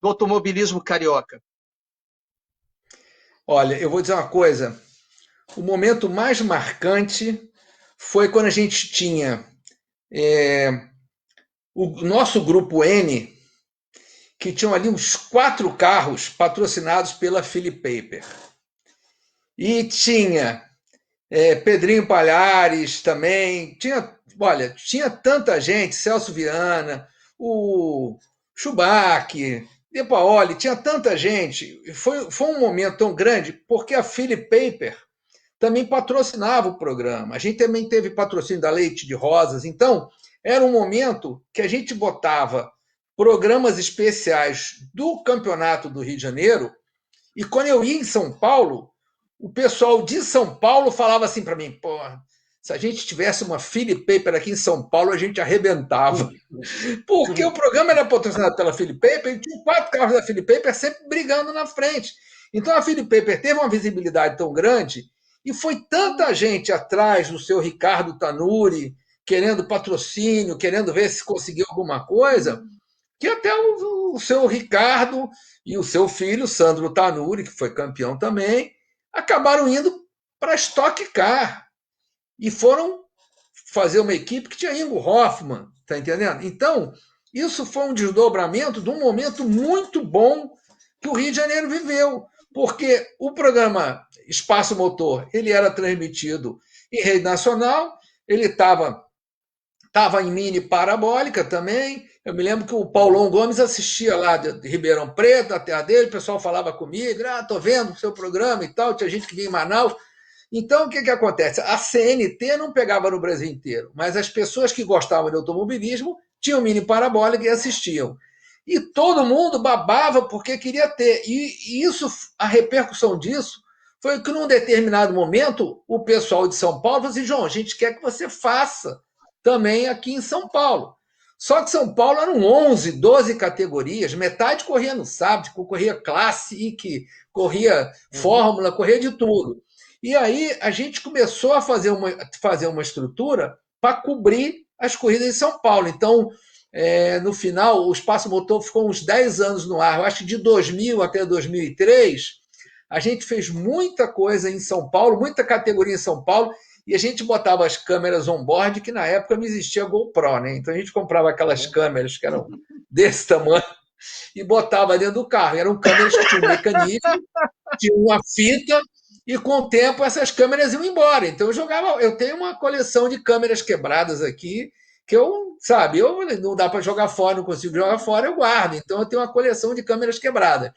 Speaker 3: do automobilismo carioca?
Speaker 2: Olha, eu vou dizer uma coisa. O momento mais marcante foi quando a gente tinha o nosso grupo N, que tinham ali uns 4 carros patrocinados pela Philip Paper. E tinha Pedrinho Palhares também, tinha tanta gente, Celso Viana, o Schumacher, De Paoli, tinha tanta gente. Foi um momento tão grande, porque a Philip Paper também patrocinava o programa. A gente também teve patrocínio da Leite de Rosas. Então, era um momento que a gente botava programas especiais do Campeonato do Rio de Janeiro, e quando eu ia em São Paulo, o pessoal de São Paulo falava assim para mim, pô, se a gente tivesse uma Philip Paper aqui em São Paulo, a gente arrebentava. Porque o programa era patrocinado pela Philip Paper e tinha 4 carros da Philip Paper sempre brigando na frente. Então a Philip Paper teve uma visibilidade tão grande e foi tanta gente atrás do seu Ricardo Tanuri, querendo patrocínio, querendo ver se conseguiu alguma coisa, que até o seu Ricardo e o seu filho, Sandro Tanuri, que foi campeão também, acabaram indo para a Stock Car e foram fazer uma equipe que tinha Ingo Hoffmann, tá entendendo? Então, isso foi um desdobramento de um momento muito bom que o Rio de Janeiro viveu, porque o programa Espaço Motor, ele era transmitido em rede nacional, ele estava em mini parabólica também. Eu me lembro que o Paulão Gomes assistia lá de Ribeirão Preto, na terra dele, o pessoal falava comigo, tô vendo o seu programa e tal, tinha gente que vinha em Manaus. Então, o que acontece? A CNT não pegava no Brasil inteiro, mas as pessoas que gostavam de automobilismo tinham mini parabólica e assistiam. E todo mundo babava porque queria ter. E isso, a repercussão disso foi que, num determinado momento, o pessoal de São Paulo falou assim, João, a gente quer que você faça também aqui em São Paulo. Só que São Paulo eram 11, 12 categorias, metade corria no sábado, corria Classic, corria Fórmula, corria de tudo. E aí a gente começou a fazer uma estrutura para cobrir as corridas em São Paulo. Então, no final, o Espaço Motor ficou uns 10 anos no ar. Eu acho que de 2000 até 2003, a gente fez muita coisa em São Paulo, muita categoria em São Paulo, e a gente botava as câmeras on-board, que na época não existia GoPro, né? Então a gente comprava aquelas câmeras que eram desse tamanho e botava dentro do carro. Eram câmeras que tinham um mecanismo, tinham uma fita, e com o tempo essas câmeras iam embora. Então eu tenho uma coleção de câmeras quebradas aqui, que não dá para jogar fora, não consigo jogar fora, eu guardo. Então eu tenho uma coleção de câmeras quebradas.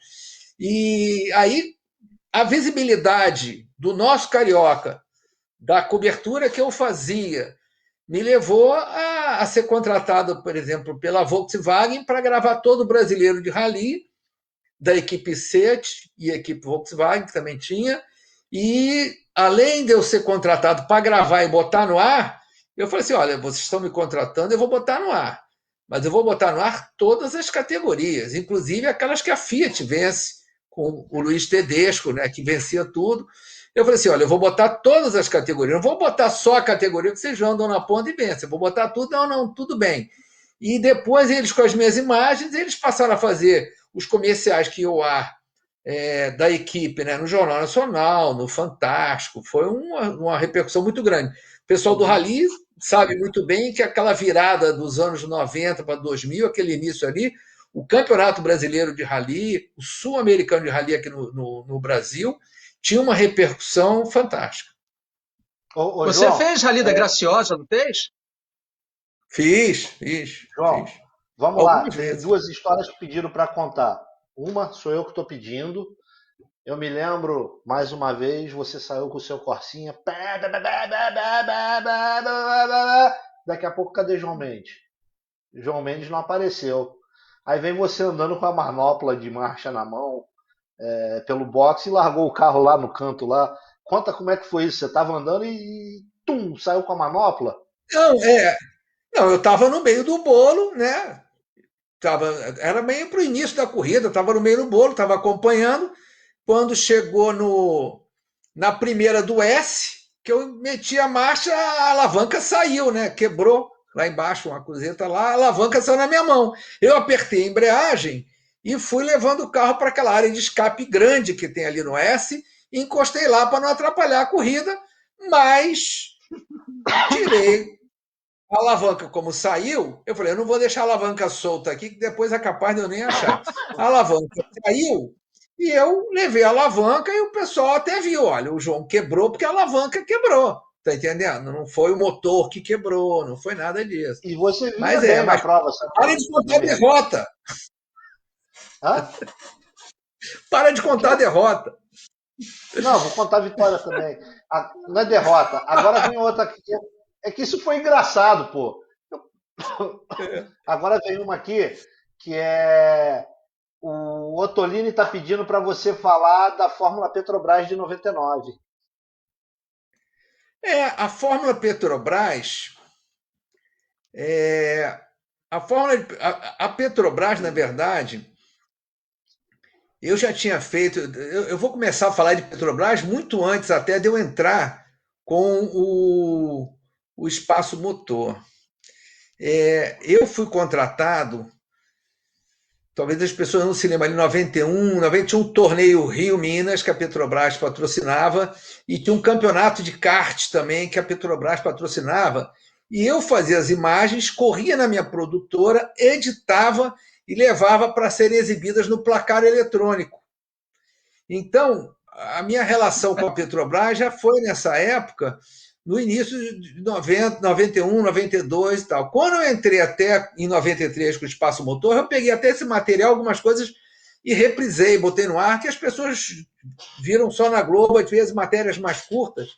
Speaker 2: E aí a visibilidade do nosso carioca, da cobertura que eu fazia, me levou a ser contratado, por exemplo, pela Volkswagen para gravar todo o brasileiro de rally, da equipe Seat e a equipe Volkswagen, que também tinha. E, além de eu ser contratado para gravar e botar no ar, eu falei assim, olha, vocês estão me contratando, eu vou botar no ar. Mas eu vou botar no ar todas as categorias, inclusive aquelas que a Fiat vence, com o Luiz Tedesco, né, que vencia tudo. Eu falei assim, olha, eu vou botar todas as categorias, não vou botar só a categoria que vocês andam na ponta e vencem, eu vou botar tudo, não, tudo bem. E depois eles, com as minhas imagens, eles passaram a fazer os comerciais que iam ao ar da equipe, né, no Jornal Nacional, no Fantástico, foi uma repercussão muito grande. O pessoal do Rally sabe muito bem que aquela virada dos anos 90 para 2000, aquele início ali, o Campeonato Brasileiro de Rally, o Sul-Americano de Rally aqui no Brasil, tinha uma repercussão fantástica.
Speaker 3: Você João, fez Rally da Graciosa, não fez?
Speaker 2: Fiz.
Speaker 1: João, vamos lá. Tem 2 histórias que pediram para contar. Uma sou eu que estou pedindo, Eu me lembro, mais uma vez, você saiu com o seu Corsinha. Daqui a pouco, cadê João Mendes? João Mendes não apareceu. Aí vem você andando com a manopla de marcha na mão, pelo boxe e largou o carro lá no canto lá. Conta como é que foi isso. Você estava andando e tum, saiu com a manopla?
Speaker 2: Não, não, eu estava no meio do bolo, né? Era meio para o início da corrida, estava no meio do bolo, estava acompanhando. Quando chegou na primeira do S, que eu meti a marcha, a alavanca saiu, né? Quebrou lá embaixo, uma cruzeta lá, a alavanca saiu na minha mão. Eu apertei a embreagem e fui levando o carro para aquela área de escape grande que tem ali no S, e encostei lá para não atrapalhar a corrida, mas tirei a alavanca como saiu. Eu falei, eu não vou deixar a alavanca solta aqui, que depois é capaz de eu nem achar. A alavanca saiu e eu levei a alavanca e o pessoal até viu, olha, o João quebrou porque a alavanca quebrou. Tá entendendo? Não foi o motor que quebrou, não foi nada disso.
Speaker 1: E você vinha
Speaker 2: Mas
Speaker 1: bem na
Speaker 2: mas
Speaker 1: prova, sabe?
Speaker 2: para de contar derrota.
Speaker 1: Hã?
Speaker 2: Para de contar
Speaker 1: Que?
Speaker 2: derrota.
Speaker 1: Não, vou contar a vitória também. Não é derrota. Agora vem outra aqui. É que isso foi engraçado, pô. Agora vem uma aqui que é. O Ottolini está pedindo para você falar da Fórmula Petrobras de 99.
Speaker 2: A Fórmula Petrobras. A Petrobras, na verdade, eu já tinha feito. Eu vou começar a falar de Petrobras muito antes até de eu entrar com o espaço motor. Eu fui contratado, talvez as pessoas não se lembrem, em 91, tinha um torneio Rio-Minas que a Petrobras patrocinava e tinha um campeonato de kart também que a Petrobras patrocinava. E eu fazia as imagens, corria na minha produtora, editava e levava para serem exibidas no placar eletrônico. Então, a minha relação com a Petrobras já foi nessa época, no início de 90, 91, 92 e tal. Quando eu entrei até em 93 com o Espaço Motor, eu peguei até esse material, algumas coisas, e reprisei, botei no ar, que as pessoas viram só na Globo, às vezes matérias mais curtas.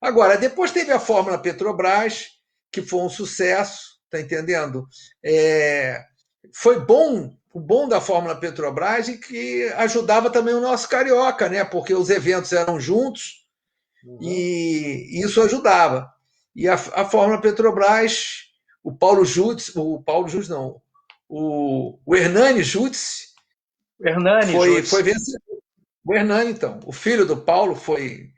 Speaker 2: Agora, depois teve a Fórmula Petrobras, que foi um sucesso, tá entendendo? Foi bom, o bom da Fórmula Petrobras e que ajudava também o nosso carioca, né? Porque os eventos eram juntos e isso ajudava. E a Fórmula Petrobras, o Hernani Jutz foi vencedor. O Hernani, então, o filho do Paulo foi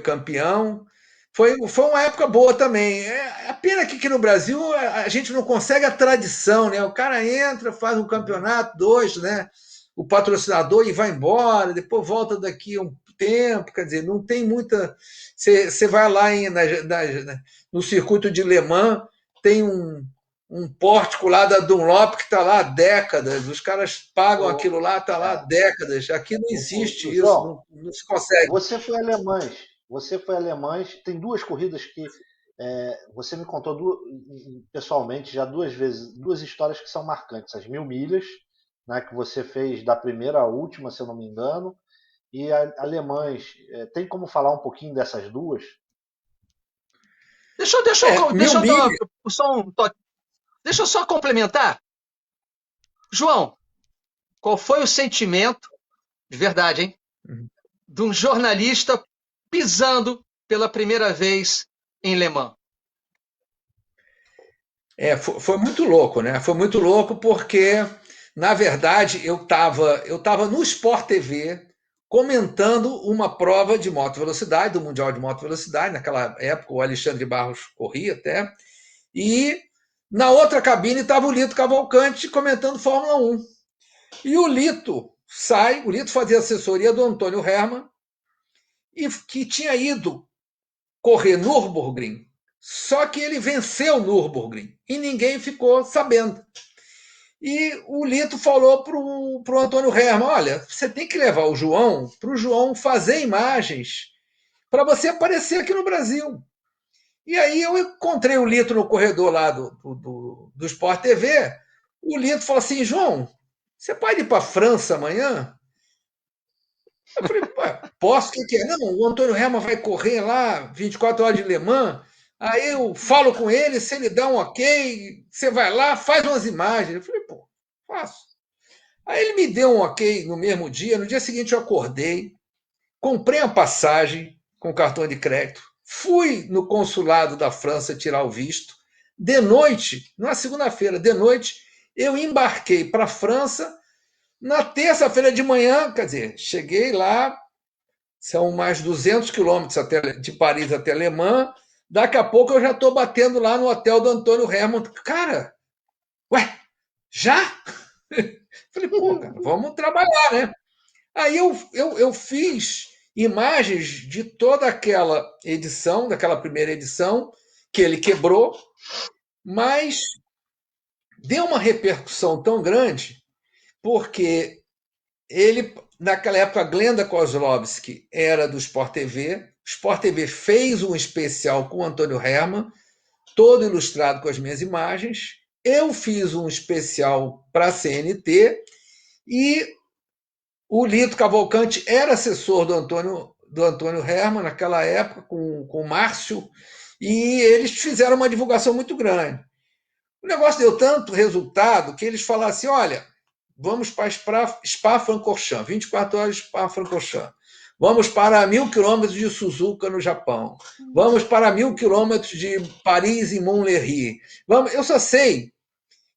Speaker 2: campeão. Foi uma época boa também. A pena que aqui no Brasil a gente não consegue a tradição, né? O cara entra, faz um campeonato, dois, né? O patrocinador e vai embora, depois volta daqui a um tempo, quer dizer, não tem muita. Você vai lá no circuito de Le Mans, tem um pórtico lá da Dunlop que está lá há décadas, os caras pagam aquilo lá, está lá há décadas. Aqui não existe isso,
Speaker 1: João,
Speaker 2: não se consegue.
Speaker 1: Você foi alemães, tem duas corridas que você me contou pessoalmente já duas vezes, duas histórias que são marcantes. As 1000 milhas, né, que você fez da primeira à última, se eu não me engano, e alemães. Tem como falar um pouquinho dessas duas?
Speaker 3: Deixa eu só complementar. João, qual foi o sentimento, de verdade, hein? De um jornalista pisando pela primeira vez em Le Mans?
Speaker 2: Foi muito louco, né? Foi muito louco porque, na verdade, eu tava no Sport TV comentando uma prova de moto velocidade, do Mundial de Moto Velocidade. Naquela época, o Alexandre Barros corria até. E na outra cabine estava o Lito Cavalcante comentando Fórmula 1. E o Lito fazia assessoria do Antônio Hermann, e que tinha ido correr Nürburgring, só que ele venceu Nürburgring e ninguém ficou sabendo. E o Lito falou para o Antônio Hermann, olha, você tem que levar o João para o João fazer imagens para você aparecer aqui no Brasil. E aí eu encontrei o Lito no corredor lá do Sport TV. O Lito falou assim, João, você pode ir para a França amanhã? Eu falei, posso? O que é? Não, o Antônio Herman vai correr lá 24 horas de Le Mans. Aí eu falo com ele, se ele dá um ok, você vai lá, faz umas imagens. Eu falei, pô, faço. Aí ele me deu um ok no mesmo dia. No dia seguinte eu acordei, comprei a passagem com cartão de crédito, fui no consulado da França tirar o visto. De noite, na segunda-feira, de noite, eu embarquei para a França. Na terça-feira de manhã, quer dizer, cheguei lá, são mais 200 quilômetros de Paris até Le Mans. Daqui a pouco eu já estou batendo lá no hotel do Antônio Herman. Cara, ué, já? Falei, pô, cara, vamos trabalhar, né? Aí eu fiz imagens de toda aquela edição, daquela primeira edição, que ele quebrou, mas deu uma repercussão tão grande, porque ele, naquela época, a Glenda Kozlowski era do Sport TV. O Sport TV fez um especial com o Antônio Herman, todo ilustrado com as minhas imagens. Eu fiz um especial para a CNT e o Lito Cavalcante era assessor do Antônio Herman naquela época, com o Márcio, e eles fizeram uma divulgação muito grande. O negócio deu tanto resultado que eles falaram assim: olha, vamos para Spa-Francorchamps, 24 horas de Spa-Francorchamps. Vamos para 1.000 quilômetros de Suzuka, no Japão. Vamos para 1.000 quilômetros de Paris em Montlhéry. Eu só sei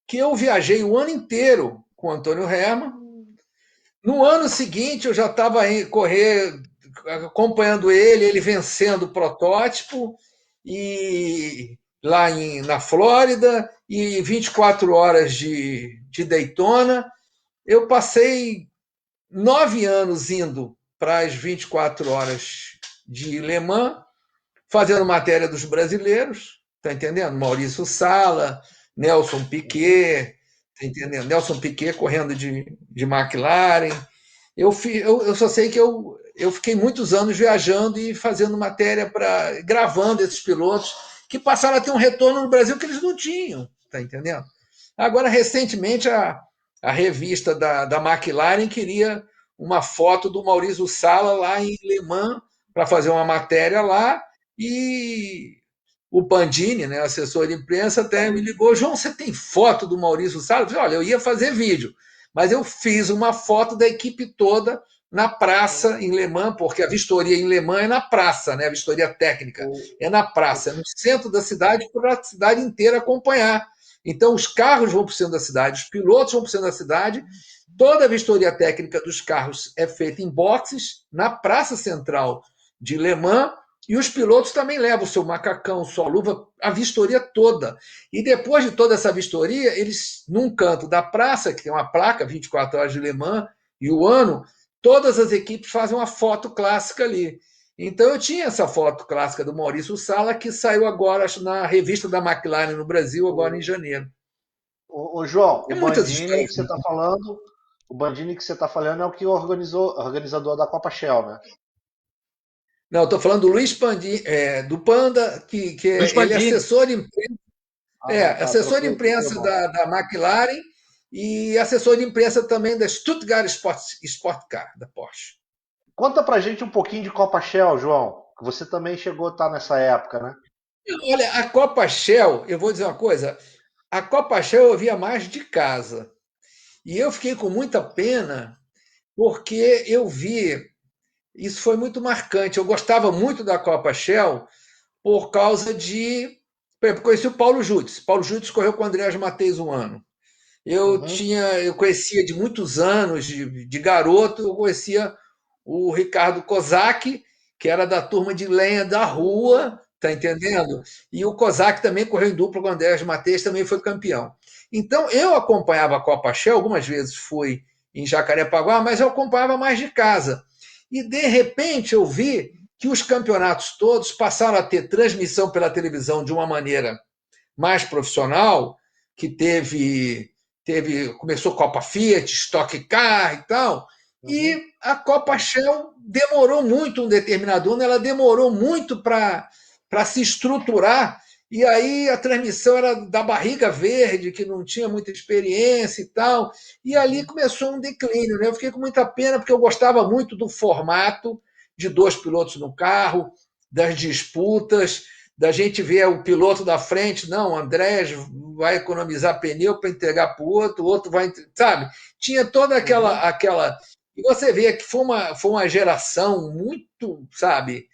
Speaker 2: que eu viajei o ano inteiro com o Antônio Herman. No ano seguinte, eu já estava acompanhando ele vencendo o protótipo, e lá na Flórida, e 24 horas de Daytona. Eu passei 9 anos indo para as 24 horas de Le Mans, fazendo matéria dos brasileiros, tá entendendo? Maurício Sala, Nelson Piquet, tá entendendo? Nelson Piquet correndo de McLaren. Eu só sei que eu fiquei muitos anos viajando e fazendo matéria, gravando esses pilotos que passaram a ter um retorno no Brasil que eles não tinham, tá entendendo? Agora, recentemente, a revista da McLaren queria uma foto do Maurício Sala lá em Le Mans para fazer uma matéria lá, e o Pandini, né, assessor de imprensa, até me ligou: João, você tem foto do Maurício Sala? Eu falei: olha, eu ia fazer vídeo, mas eu fiz uma foto da equipe toda na praça em Le Mans, porque a vistoria em Le Mans é na praça, né? A vistoria técnica é na praça, é no centro da cidade, para a cidade inteira acompanhar. Então, os carros vão para o centro da cidade, os pilotos vão para o centro da cidade, toda a vistoria técnica dos carros é feita em boxes, na praça central de Le Mans, e os pilotos também levam o seu macacão, sua luva, a vistoria toda. E depois de toda essa vistoria, eles, num canto da praça, que tem uma placa, 24 horas de Le Mans, e o ano, todas as equipes fazem uma foto clássica ali. Então eu tinha essa foto clássica do Maurício Sala, que saiu agora, acho, na revista da McLaren no Brasil, agora em janeiro.
Speaker 1: Ô João,
Speaker 2: É muitas histórias.
Speaker 1: O Bandini que você está falando é o que organizador da Copa Shell, né?
Speaker 2: Não, estou falando do Luiz Pandini, do Panda, que ele é assessor de imprensa, assessor de imprensa da McLaren e assessor de imprensa também da Stuttgart Sport Car, da Porsche.
Speaker 1: Conta pra gente um pouquinho de Copa Shell, João, que você também chegou a estar nessa época, né?
Speaker 2: Olha, a Copa Shell, eu vou dizer uma coisa, a Copa Shell eu via mais de casa. E eu fiquei com muita pena, porque eu vi, isso foi muito marcante, eu gostava muito da Copa Shell por causa de... Por exemplo, conheci o Paulo Jutz. Paulo Jutz correu com o Andrés Mateis um ano. Eu conhecia de muitos anos, de garoto, eu conhecia o Ricardo Kozak, que era da turma de lenha da rua, tá entendendo? E o Kozak também correu em dupla com o Andrés Mateis, também foi campeão. Então, eu acompanhava a Copa Shell, algumas vezes fui em Jacarepaguá, mas eu acompanhava mais de casa. E, de repente, eu vi que os campeonatos todos passaram a ter transmissão pela televisão de uma maneira mais profissional, que começou Copa Fiat, Stock Car e tal, e a Copa Shell demorou muito um determinado ano, ela demorou muito para se estruturar E aí a transmissão era da barriga verde, que não tinha muita experiência e tal. E ali começou um declínio, né? Eu fiquei com muita pena, porque eu gostava muito do formato de dois pilotos no carro, das disputas, da gente ver o piloto da frente, não, o Andrés vai economizar pneu para entregar para o outro vai, sabe? Tinha toda aquela. E você vê que foi uma geração muito, sabe,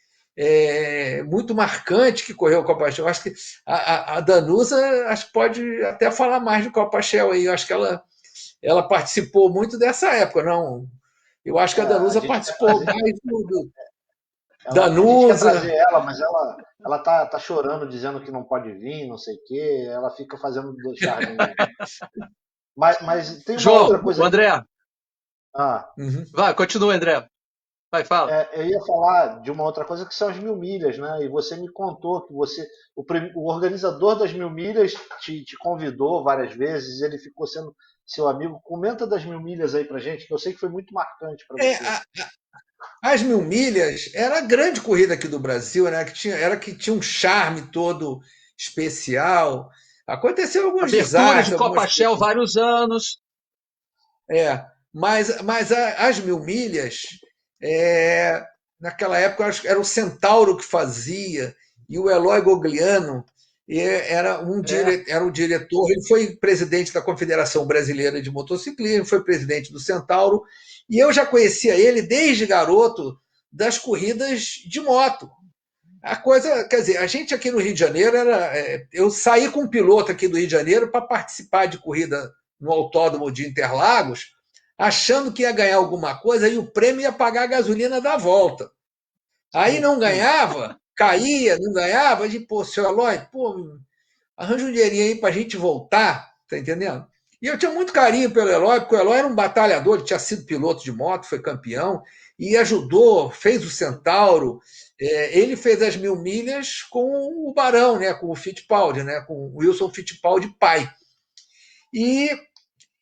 Speaker 2: muito marcante que correu o Copa Shell. Acho que a Danusa acho que pode até falar mais de Copa Shell aí. Acho que ela participou muito dessa época, não? Eu acho que a
Speaker 1: A
Speaker 2: Danusa
Speaker 1: gente quer
Speaker 2: participou
Speaker 1: trazer,
Speaker 2: mais do
Speaker 1: a gente quer
Speaker 2: Danusa.
Speaker 1: trazer ela, mas ela tá chorando, dizendo que não pode vir, não sei o quê. Ela fica fazendo do charminho. Mas tem uma outra
Speaker 3: João, o
Speaker 1: coisa aqui.
Speaker 3: André,
Speaker 1: Ah,
Speaker 2: Uhum.
Speaker 3: vai, continua, André. Vai, fala.
Speaker 1: eu ia falar de uma outra coisa que são as 1.000 milhas, né? E você me contou que o organizador das 1.000 milhas te convidou várias vezes, ele ficou sendo seu amigo. Comenta das 1.000 milhas aí pra gente, que eu sei que foi muito marcante para
Speaker 2: É,
Speaker 1: você.
Speaker 2: as 1.000 milhas era a grande corrida aqui do Brasil, né? Que tinha um charme todo especial. Aconteceu alguns
Speaker 3: Abertura de
Speaker 2: desastres,
Speaker 3: Copa
Speaker 2: algumas
Speaker 3: Shell
Speaker 2: coisas.
Speaker 3: vários anos.
Speaker 2: As 1.000 milhas, é, naquela época, eu acho que era o Centauro que fazia, e o Eloy Gogliano
Speaker 3: É.
Speaker 2: era o diretor, ele foi presidente da Confederação Brasileira de Motociclismo, foi presidente do Centauro, e eu já conhecia ele desde garoto das corridas de moto. A coisa, quer dizer, a gente aqui no Rio de Janeiro eu saí com um piloto aqui do Rio de Janeiro para participar de corrida no Autódromo de Interlagos, achando que ia ganhar alguma coisa e o prêmio ia pagar a gasolina da volta. Aí não ganhava, caía, não ganhava, de pô, seu Eloy, pô, arranja um dinheirinho aí para a gente voltar, tá entendendo? E eu tinha muito carinho pelo Eloy, porque o Eloy era um batalhador, ele tinha sido piloto de moto, foi campeão, e ajudou, fez o Centauro. Ele fez as 1.000 milhas com o Barão, né, com o Fittipaldi, né, com o Wilson Fittipaldi pai. E,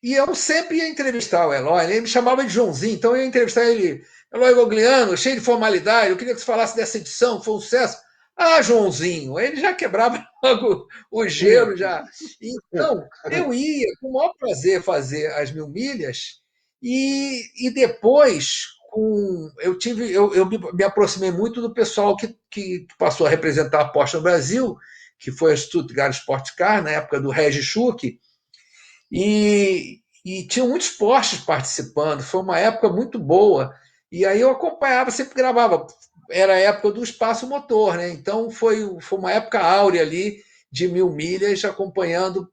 Speaker 2: e eu sempre ia entrevistar o Eloy, ele me chamava de Joãozinho, então eu ia entrevistar ele, Eloy Gogliano, cheio de formalidade, eu queria que você falasse dessa edição, que foi um sucesso. Ah, Joãozinho, ele já quebrava logo o gelo já. Então, eu ia com o maior prazer fazer as 1.000 milhas e depois eu me aproximei muito do pessoal que passou a representar a Porsche no Brasil, que foi a Stuttgart Sport Car, na época do Regi Schuck, e tinham muitos Porsches participando, foi uma época muito boa. E aí eu acompanhava, sempre gravava. Era a época do espaço motor, né? Então foi uma época áurea ali de 1.000 milhas acompanhando,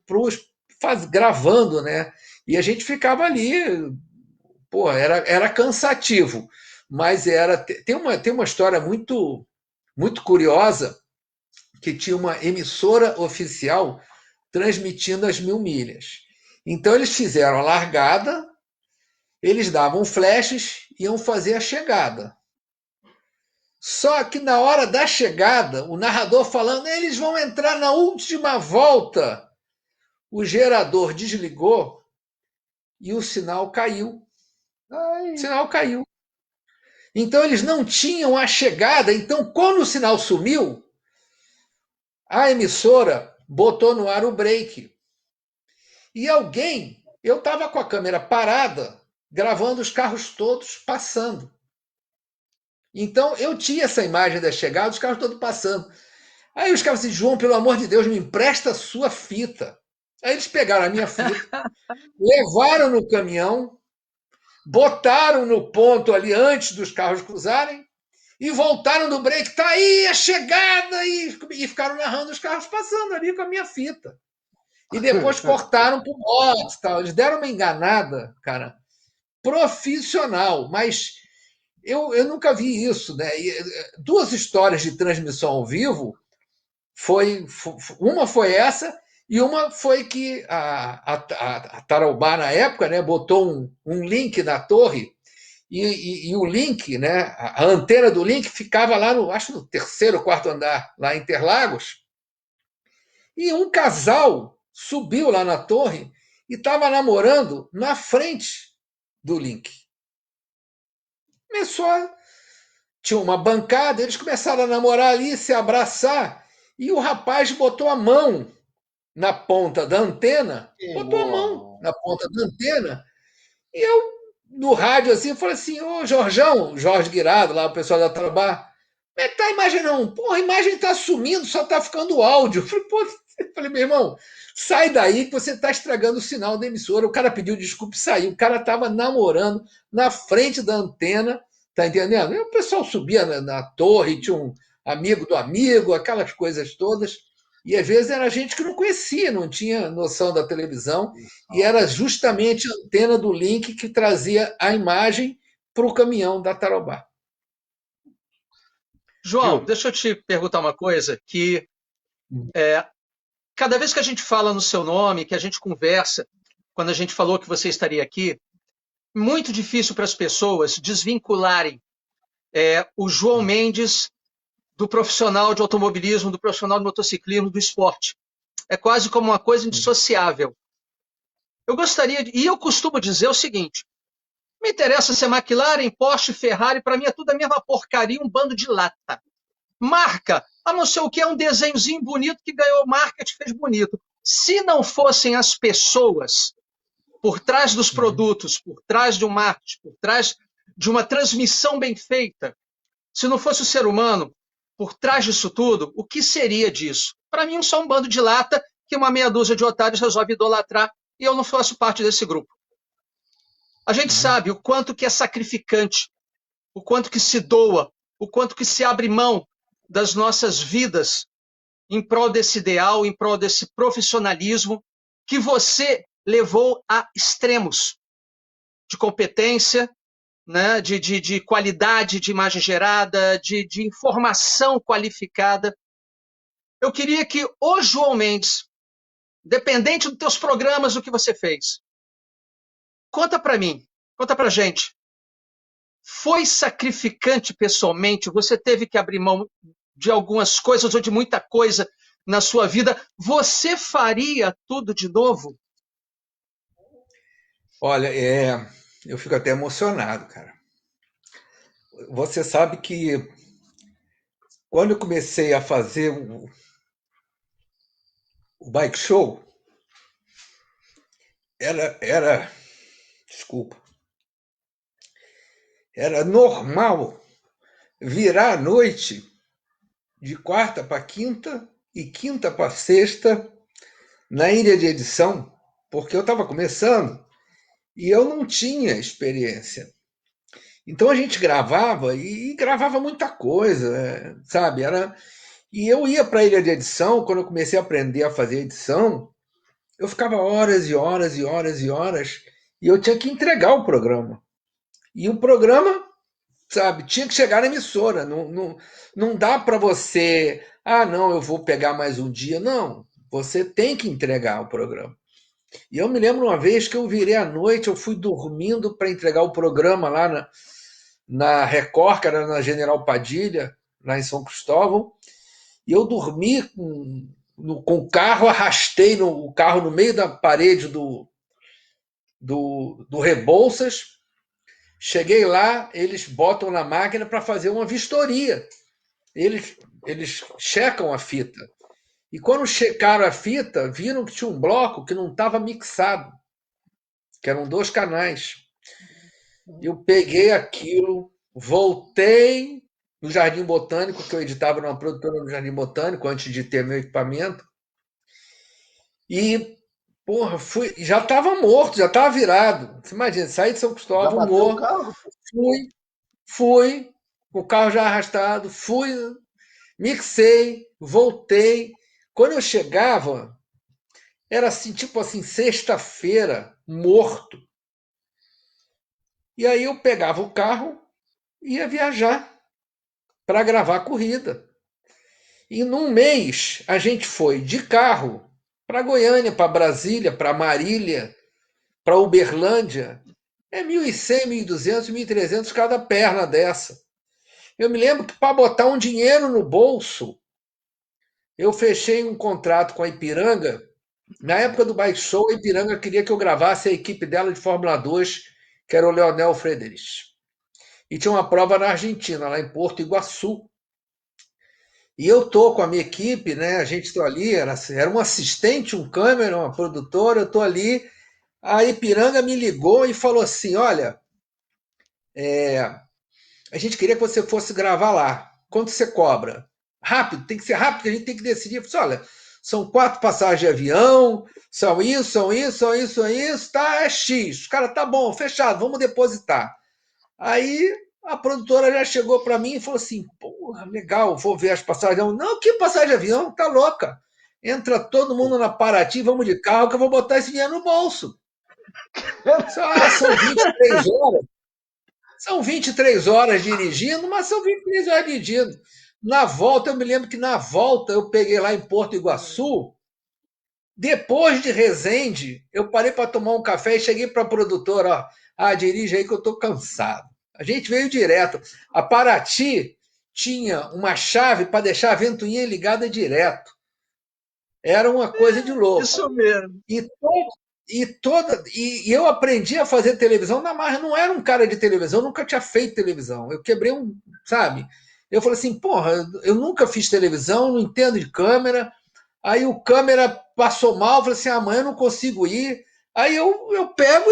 Speaker 2: gravando, né? E a gente ficava ali, pô, era cansativo, mas tem uma história muito curiosa que tinha uma emissora oficial transmitindo as 1.000 milhas. Então eles fizeram a largada, eles davam flashes, iam fazer a chegada. Só que na hora da chegada, o narrador falando, eles vão entrar na última volta. O gerador desligou e o sinal caiu. O
Speaker 1: Ai,
Speaker 2: sinal caiu. Então eles não tinham a chegada. Então, quando o sinal sumiu, a emissora botou no ar o break. E eu estava com a câmera parada, gravando os carros todos passando. Então eu tinha essa imagem da chegada, os carros todos passando. Aí os caras assim, João, pelo amor de Deus, me empresta a sua fita. Aí eles pegaram a minha fita, levaram no caminhão, botaram no ponto ali antes dos carros cruzarem e voltaram no break. Tá aí a chegada! E ficaram narrando os carros passando ali com a minha fita. E depois cortaram pro box, tal. Eles deram uma enganada, cara, profissional, mas eu nunca vi isso, né? Duas histórias de transmissão ao vivo uma foi essa e uma foi que a Tarobá na época, né, botou um link na torre e o link, né, a antena do link ficava lá acho no terceiro, quarto andar, lá em Interlagos, e um casal subiu lá na torre e estava namorando na frente do link. Começou tinha uma bancada, eles começaram a namorar ali, se abraçar. e o rapaz botou a mão na ponta da antena, botou a mão na ponta da antena, e eu, no rádio, assim, falei assim, ô Jorjão, Jorge Guirado, lá o pessoal da Tarobá, como é que tá a imagem? Não, porra, a imagem tá sumindo, só tá ficando áudio. Eu falei, meu irmão, sai daí que você tá estragando o sinal da emissora. O cara pediu desculpa e saiu. O cara tava namorando na frente da antena, tá entendendo? E o pessoal subia na torre, tinha um amigo do amigo, aquelas coisas todas. E às vezes era gente que não conhecia, não tinha noção da televisão, e era justamente a antena do link que trazia a imagem para o caminhão da Tarobá.
Speaker 3: João, deixa eu te perguntar uma coisa, que cada vez que a gente fala no seu nome, que a gente conversa, quando a gente falou que você estaria aqui, muito difícil para as pessoas desvincularem o João Mendes do profissional de automobilismo, do profissional de motociclismo, do esporte. É quase como uma coisa indissociável. Eu gostaria, e eu costumo dizer o seguinte, me interessa se é McLaren, Porsche, Ferrari, para mim é tudo a mesma porcaria, um bando de lata. Marca, a não ser o que é um desenhozinho bonito que ganhou marketing, fez bonito. Se não fossem as pessoas por trás dos produtos, por trás de um marketing, por trás de uma transmissão bem feita, se não fosse o ser humano por trás disso tudo, o que seria disso? Para mim, só um bando de lata que uma meia dúzia de otários resolve idolatrar e eu não faço parte desse grupo. A gente sabe o quanto que é sacrificante, o quanto que se doa, o quanto que se abre mão das nossas vidas em prol desse ideal, em prol desse profissionalismo que você levou a extremos de competência, né, de qualidade de imagem gerada, de informação qualificada. Eu queria que o João Mendes, dependente dos teus programas, do que você fez, conta para mim, conta para a gente. Foi sacrificante pessoalmente? Você teve que abrir mão de algumas coisas ou de muita coisa na sua vida? Você faria tudo de novo?
Speaker 2: Olha, eu fico até emocionado, cara. Você sabe que quando eu comecei a fazer o bike show, desculpa, era normal virar à noite de quarta para quinta e quinta para sexta na ilha de edição, porque eu estava começando e eu não tinha experiência. Então a gente gravava e gravava muita coisa, sabe? E eu ia para a ilha de edição, quando eu comecei a aprender a fazer edição, eu ficava horas e horas e horas e horas e eu tinha que entregar o programa. E o programa, sabe, tinha que chegar na emissora. Não dá para você, não, eu vou pegar mais um dia. Não, você tem que entregar o programa. E eu me lembro uma vez que eu virei à noite, eu fui dormindo para entregar o programa lá na Record, que era na General Padilha, lá em São Cristóvão, e eu dormi com o carro, arrastei o carro no meio da parede do Rebouças. Cheguei lá, eles botam na máquina para fazer uma vistoria. Eles checam a fita. E quando checaram a fita, viram que tinha um bloco que não estava mixado, que eram 2 canais. Eu peguei aquilo, voltei no Jardim Botânico, que eu editava numa produtora no Jardim Botânico, antes de ter meu equipamento. E, porra, já estava morto, já estava virado. Você imagina, saí de São Cristóvão, morto. Fui, com o carro já arrastado, mixei, voltei. Quando eu chegava, era assim, tipo assim, sexta-feira, morto. E aí eu pegava o carro e ia viajar para gravar a corrida. E num mês a gente foi de carro para Goiânia, para Brasília, para Marília, para Uberlândia. É 1.100, 1.200, 1.300 cada perna dessa. Eu me lembro que para botar um dinheiro no bolso, eu fechei um contrato com a Ipiranga. Na época do Bike Show, a Ipiranga queria que eu gravasse a equipe dela de Fórmula 2, que era o Leonel Frederich. E tinha uma prova na Argentina, lá em Porto Iguaçu. E eu tô com a minha equipe, né? A gente está ali, era um assistente, um câmera, uma produtora, eu tô ali. A Ipiranga me ligou e falou assim: olha, a gente queria que você fosse gravar lá. Quanto você cobra? Rápido, tem que ser rápido, que a gente tem que decidir. Eu falei, olha, são 4 passagens de avião, são isso, são isso, são isso, são isso, tá, é X. O cara, tá bom, fechado, vamos depositar. Aí a produtora já chegou para mim e falou assim: porra, legal, vou ver as passagens de avião. Não, que passagem de avião? Tá louca. Entra todo mundo na Paraty, vamos de carro, que eu vou botar esse dinheiro no bolso. São 23 horas. São 23 horas dirigindo, mas são 23 horas dirigindo. Na volta, eu me lembro que na volta eu peguei lá em Porto Iguaçu. Depois de Resende, eu parei para tomar um café e cheguei para a produtora: ó, dirige aí que eu estou cansado. A gente veio direto. A Paraty tinha uma chave para deixar a ventoinha ligada direto. Era uma coisa de louco.
Speaker 3: Isso mesmo.
Speaker 2: E eu aprendi a fazer televisão na marra. Não era um cara de televisão, nunca tinha feito televisão. Eu quebrei sabe? Eu falei assim, porra, eu nunca fiz televisão, não entendo de câmera. Aí o câmera passou mal, eu falei assim, amanhã eu não consigo ir. Aí eu pego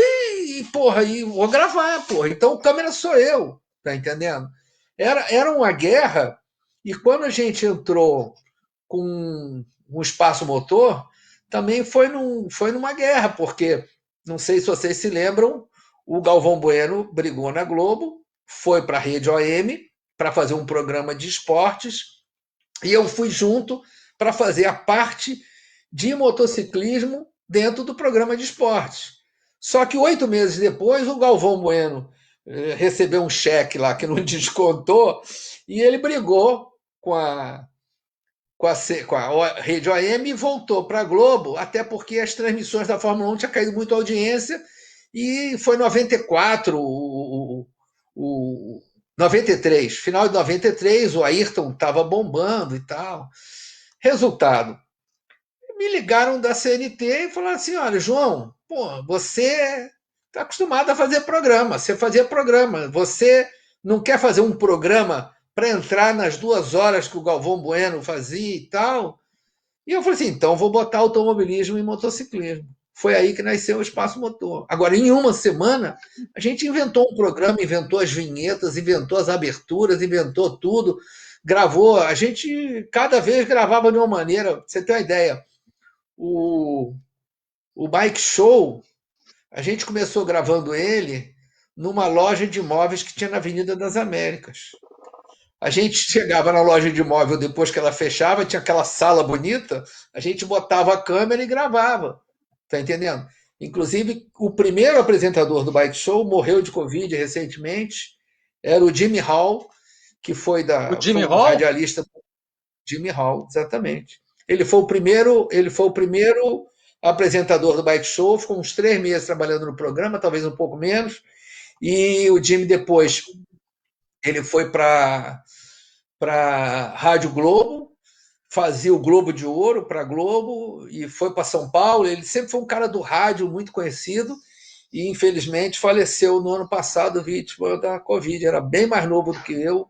Speaker 2: porra, e vou gravar, porra. Então o câmera sou eu, tá entendendo? Era uma guerra, e quando a gente entrou com um espaço motor, também foi numa guerra, porque, não sei se vocês se lembram, o Galvão Bueno brigou na Globo, foi para a Rede OM para fazer um programa de esportes, e eu fui junto para fazer a parte de motociclismo dentro do programa de esportes. Só que 8 meses depois, o Galvão Bueno recebeu um cheque lá que não descontou, e ele brigou com a Rede OM e voltou para a Globo, até porque as transmissões da Fórmula 1 tinham caído muito a audiência, e foi 94, o 93, final de 93, o Ayrton estava bombando e tal. Resultado, me ligaram da CNT e falaram assim: olha, João, pô, você está acostumado a fazer programa, você fazia programa, você não quer fazer um programa para entrar nas 2 horas que o Galvão Bueno fazia e tal? E eu falei assim: então vou botar automobilismo e motociclismo. Foi aí que nasceu o Espaço Motor. Agora, em uma semana, a gente inventou um programa, inventou as vinhetas, inventou as aberturas, inventou tudo, gravou. A gente cada vez gravava de uma maneira. Pra você ter uma ideia, o Bike Show, a gente começou gravando ele numa loja de imóveis que tinha na Avenida das Américas. A gente chegava na loja de imóvel depois que ela fechava, tinha aquela sala bonita, a gente botava a câmera e gravava. Tá entendendo? Inclusive, o primeiro apresentador do Bike Show morreu de Covid recentemente. Era o Jimmy Hall, que foi
Speaker 3: O Jimmy
Speaker 2: um
Speaker 3: Hall?
Speaker 2: radialista. Jimmy Hall, exatamente. Ele foi o primeiro apresentador do Bike Show, ficou uns 3 meses trabalhando no programa, talvez um pouco menos. E o Jimmy depois ele foi para Rádio Globo, fazia o Globo de Ouro para a Globo e foi para São Paulo. Ele sempre foi um cara do rádio muito conhecido e, infelizmente, faleceu no ano passado vítima da Covid. Era bem mais novo do que eu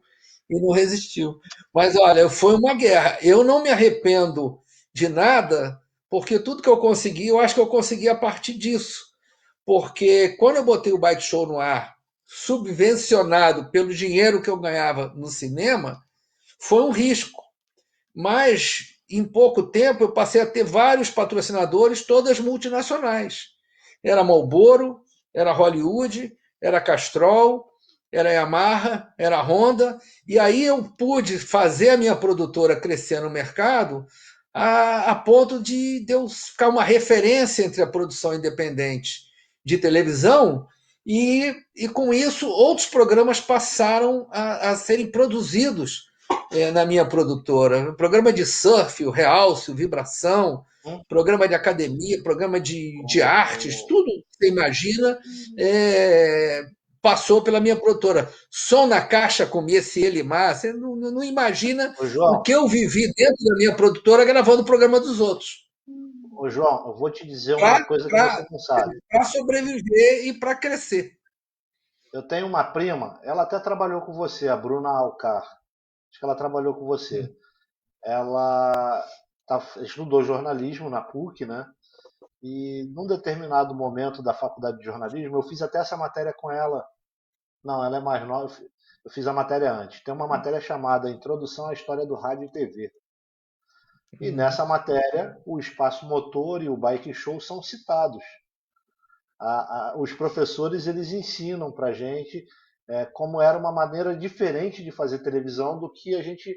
Speaker 2: e não resistiu. Mas, olha, foi uma guerra. Eu não me arrependo de nada, porque tudo que eu consegui, eu acho que eu consegui a partir disso. Porque quando eu botei o Bike Show no ar, subvencionado pelo dinheiro que eu ganhava no cinema, foi um risco. Mas em pouco tempo eu passei a ter vários patrocinadores, todas multinacionais. Era Marlboro, era Hollywood, era Castrol, era Yamaha, era Honda, e aí eu pude fazer a minha produtora crescer no mercado a ponto de eu ficar uma referência entre a produção independente de televisão, e com isso outros programas passaram a serem produzidos na minha produtora. Programa de surf, o realce, o vibração, programa de academia, programa de artes, tudo que você imagina passou pela minha produtora. Som na caixa com esse Elimar, você não imagina o que eu vivi dentro da minha produtora gravando o programa dos outros.
Speaker 1: Ô, João, eu vou te dizer uma coisa que você não sabe.
Speaker 2: Para sobreviver e para crescer.
Speaker 1: Eu tenho uma prima, ela até trabalhou com você, a Bruna Alcar. Acho que ela trabalhou com você. ela estudou jornalismo na PUC, né? E num determinado momento da faculdade de jornalismo, eu fiz até essa matéria com ela. Não, ela é mais nova. Eu fiz a matéria antes. Tem uma matéria chamada Introdução à História do Rádio e TV. E nessa matéria, o espaço motor e o bike show são citados. Os professores eles ensinam para a gente como era uma maneira diferente de fazer televisão do que a gente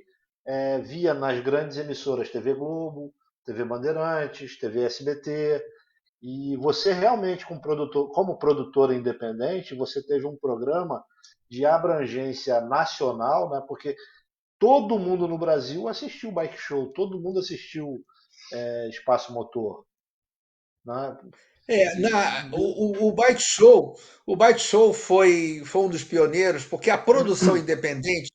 Speaker 1: via nas grandes emissoras TV Globo, TV Bandeirantes, TV SBT. E você realmente, como produtora independente, você teve um programa de abrangência nacional, né? Porque todo mundo no Brasil assistiu Bike Show, todo mundo assistiu Espaço Motor, né?
Speaker 2: O Bike Show foi um dos pioneiros, porque a produção independente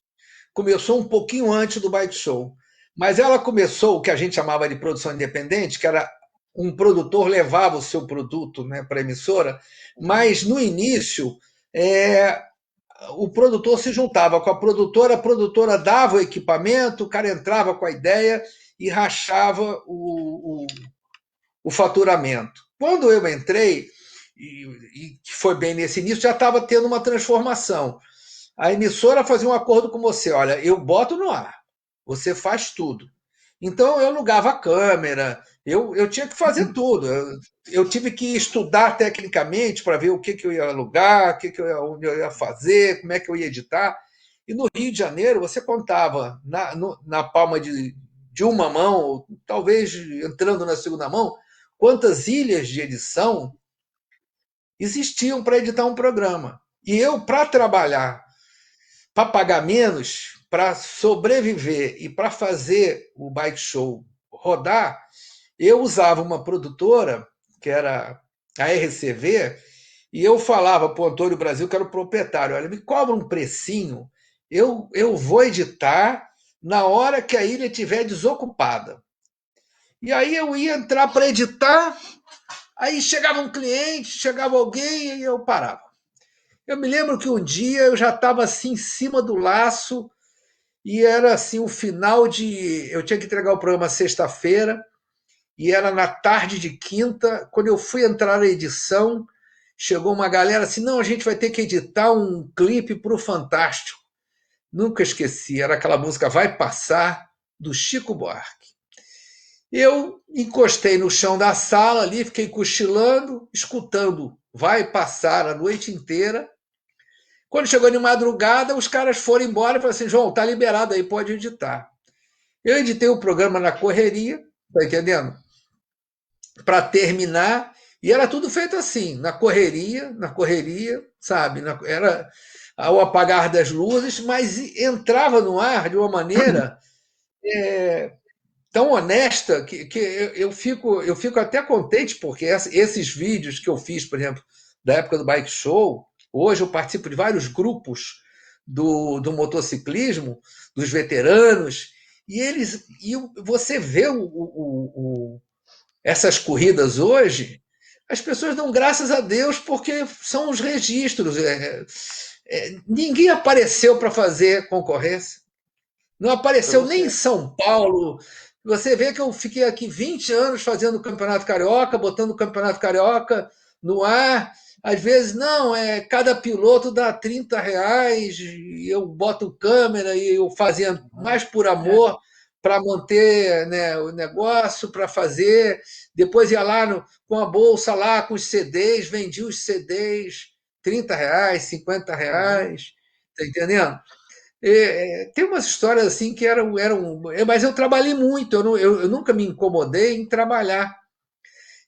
Speaker 2: começou um pouquinho antes do Bike Show. Mas ela começou o que a gente chamava de produção independente, que era um produtor levava o seu produto, né, para a emissora, mas no início o produtor se juntava com a produtora dava o equipamento, o cara entrava com a ideia e rachava o faturamento. Quando eu entrei, e foi bem nesse início, já estava tendo uma transformação. A emissora fazia um acordo com você, olha, eu boto no ar, você faz tudo. Então eu alugava a câmera, eu tinha que fazer tudo. Eu tive que estudar tecnicamente para ver o que eu ia alugar, onde eu ia fazer, como é que eu ia editar. E no Rio de Janeiro você contava na palma de uma mão, ou talvez entrando na segunda mão, quantas ilhas de edição existiam para editar um programa. E eu, para trabalhar, para pagar menos, para sobreviver e para fazer o Bike Show rodar, eu usava uma produtora, que era a RCV, e eu falava para o Antônio Brasil, que era o proprietário, olha, me cobra um precinho, eu vou editar na hora que a ilha estiver desocupada. E aí eu ia entrar para editar, aí chegava um cliente, chegava alguém e eu parava. Eu me lembro que um dia eu já estava assim em cima do laço e era assim o final de... Eu tinha que entregar o programa sexta-feira e era na tarde de quinta. Quando eu fui entrar na edição, chegou uma galera assim, não, a gente vai ter que editar um clipe para o Fantástico. Nunca esqueci, era aquela música Vai Passar, do Chico Buarque. Eu encostei no chão da sala ali, fiquei cochilando, escutando Vai Passar a noite inteira. Quando chegou de madrugada, os caras foram embora e falaram assim, João, tá liberado aí, pode editar. Eu editei o programa na correria, tá entendendo? Para terminar, e era tudo feito assim, na correria, sabe? Era ao apagar das luzes, mas entrava no ar de uma maneira tão honesta que eu fico até contente, porque esses vídeos que eu fiz, por exemplo, da época do Bike Show, hoje eu participo de vários grupos do motociclismo, dos veteranos, e você vê essas corridas hoje, as pessoas dão graças a Deus porque são os registros. Ninguém apareceu para fazer concorrência. Não apareceu nem em São Paulo. Você vê que eu fiquei aqui 20 anos fazendo o Campeonato Carioca, botando o Campeonato Carioca no ar. Às vezes, não, cada piloto dá R$ 30, e eu boto câmera e eu fazia mais por amor para manter, né, o negócio, para fazer. Depois ia lá com a bolsa lá, com os CDs, vendia os CDs, R$ 30, R$ 50, tá entendendo? Tem umas histórias assim que eram. Mas eu trabalhei muito, eu nunca me incomodei em trabalhar.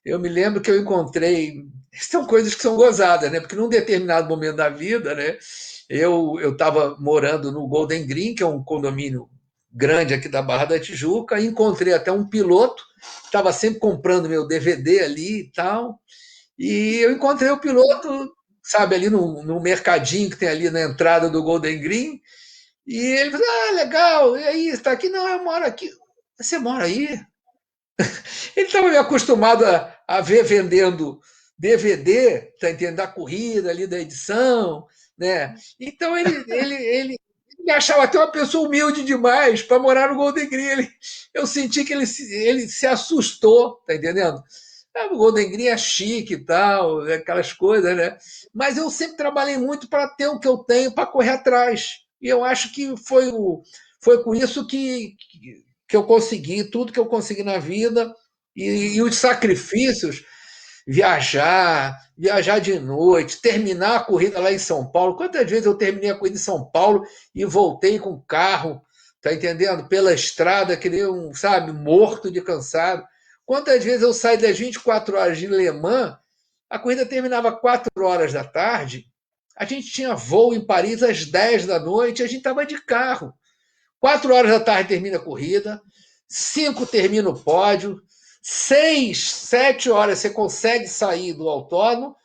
Speaker 2: Eu me lembro que eu encontrei. São coisas que são gozadas, né? Porque num determinado momento da vida, né? Eu estava morando no Golden Green, que é um condomínio grande aqui da Barra da Tijuca, e encontrei até um piloto, estava sempre comprando meu DVD ali e tal. E eu encontrei o piloto, sabe, ali no mercadinho que tem ali na entrada do Golden Green. E ele falou, legal, e aí, está aqui? Não, eu moro aqui. Você mora aí? Ele estava me acostumado a ver vendendo DVD, tá entendendo? Da corrida ali, da edição, né? Então ele me achava até uma pessoa humilde demais para morar no Golden Green. Eu senti que ele se assustou, tá entendendo? O Golden Green é chique e tal, aquelas coisas, né? Mas eu sempre trabalhei muito para ter o que eu tenho para correr atrás. E eu acho que foi com isso que eu consegui tudo que eu consegui na vida e os sacrifícios, viajar de noite, terminar a corrida lá em São Paulo. Quantas vezes eu terminei a corrida em São Paulo e voltei com o carro, tá entendendo? Pela estrada, que nem um, sabe, morto de cansado. Quantas vezes eu saí das 24 horas de Le Mans, a corrida terminava 4 horas da tarde, a gente tinha voo em Paris às 10 da noite, a gente estava de carro. 4 horas da tarde termina a corrida, 5 termina o pódio, 6, 7 horas você consegue sair do autódromo,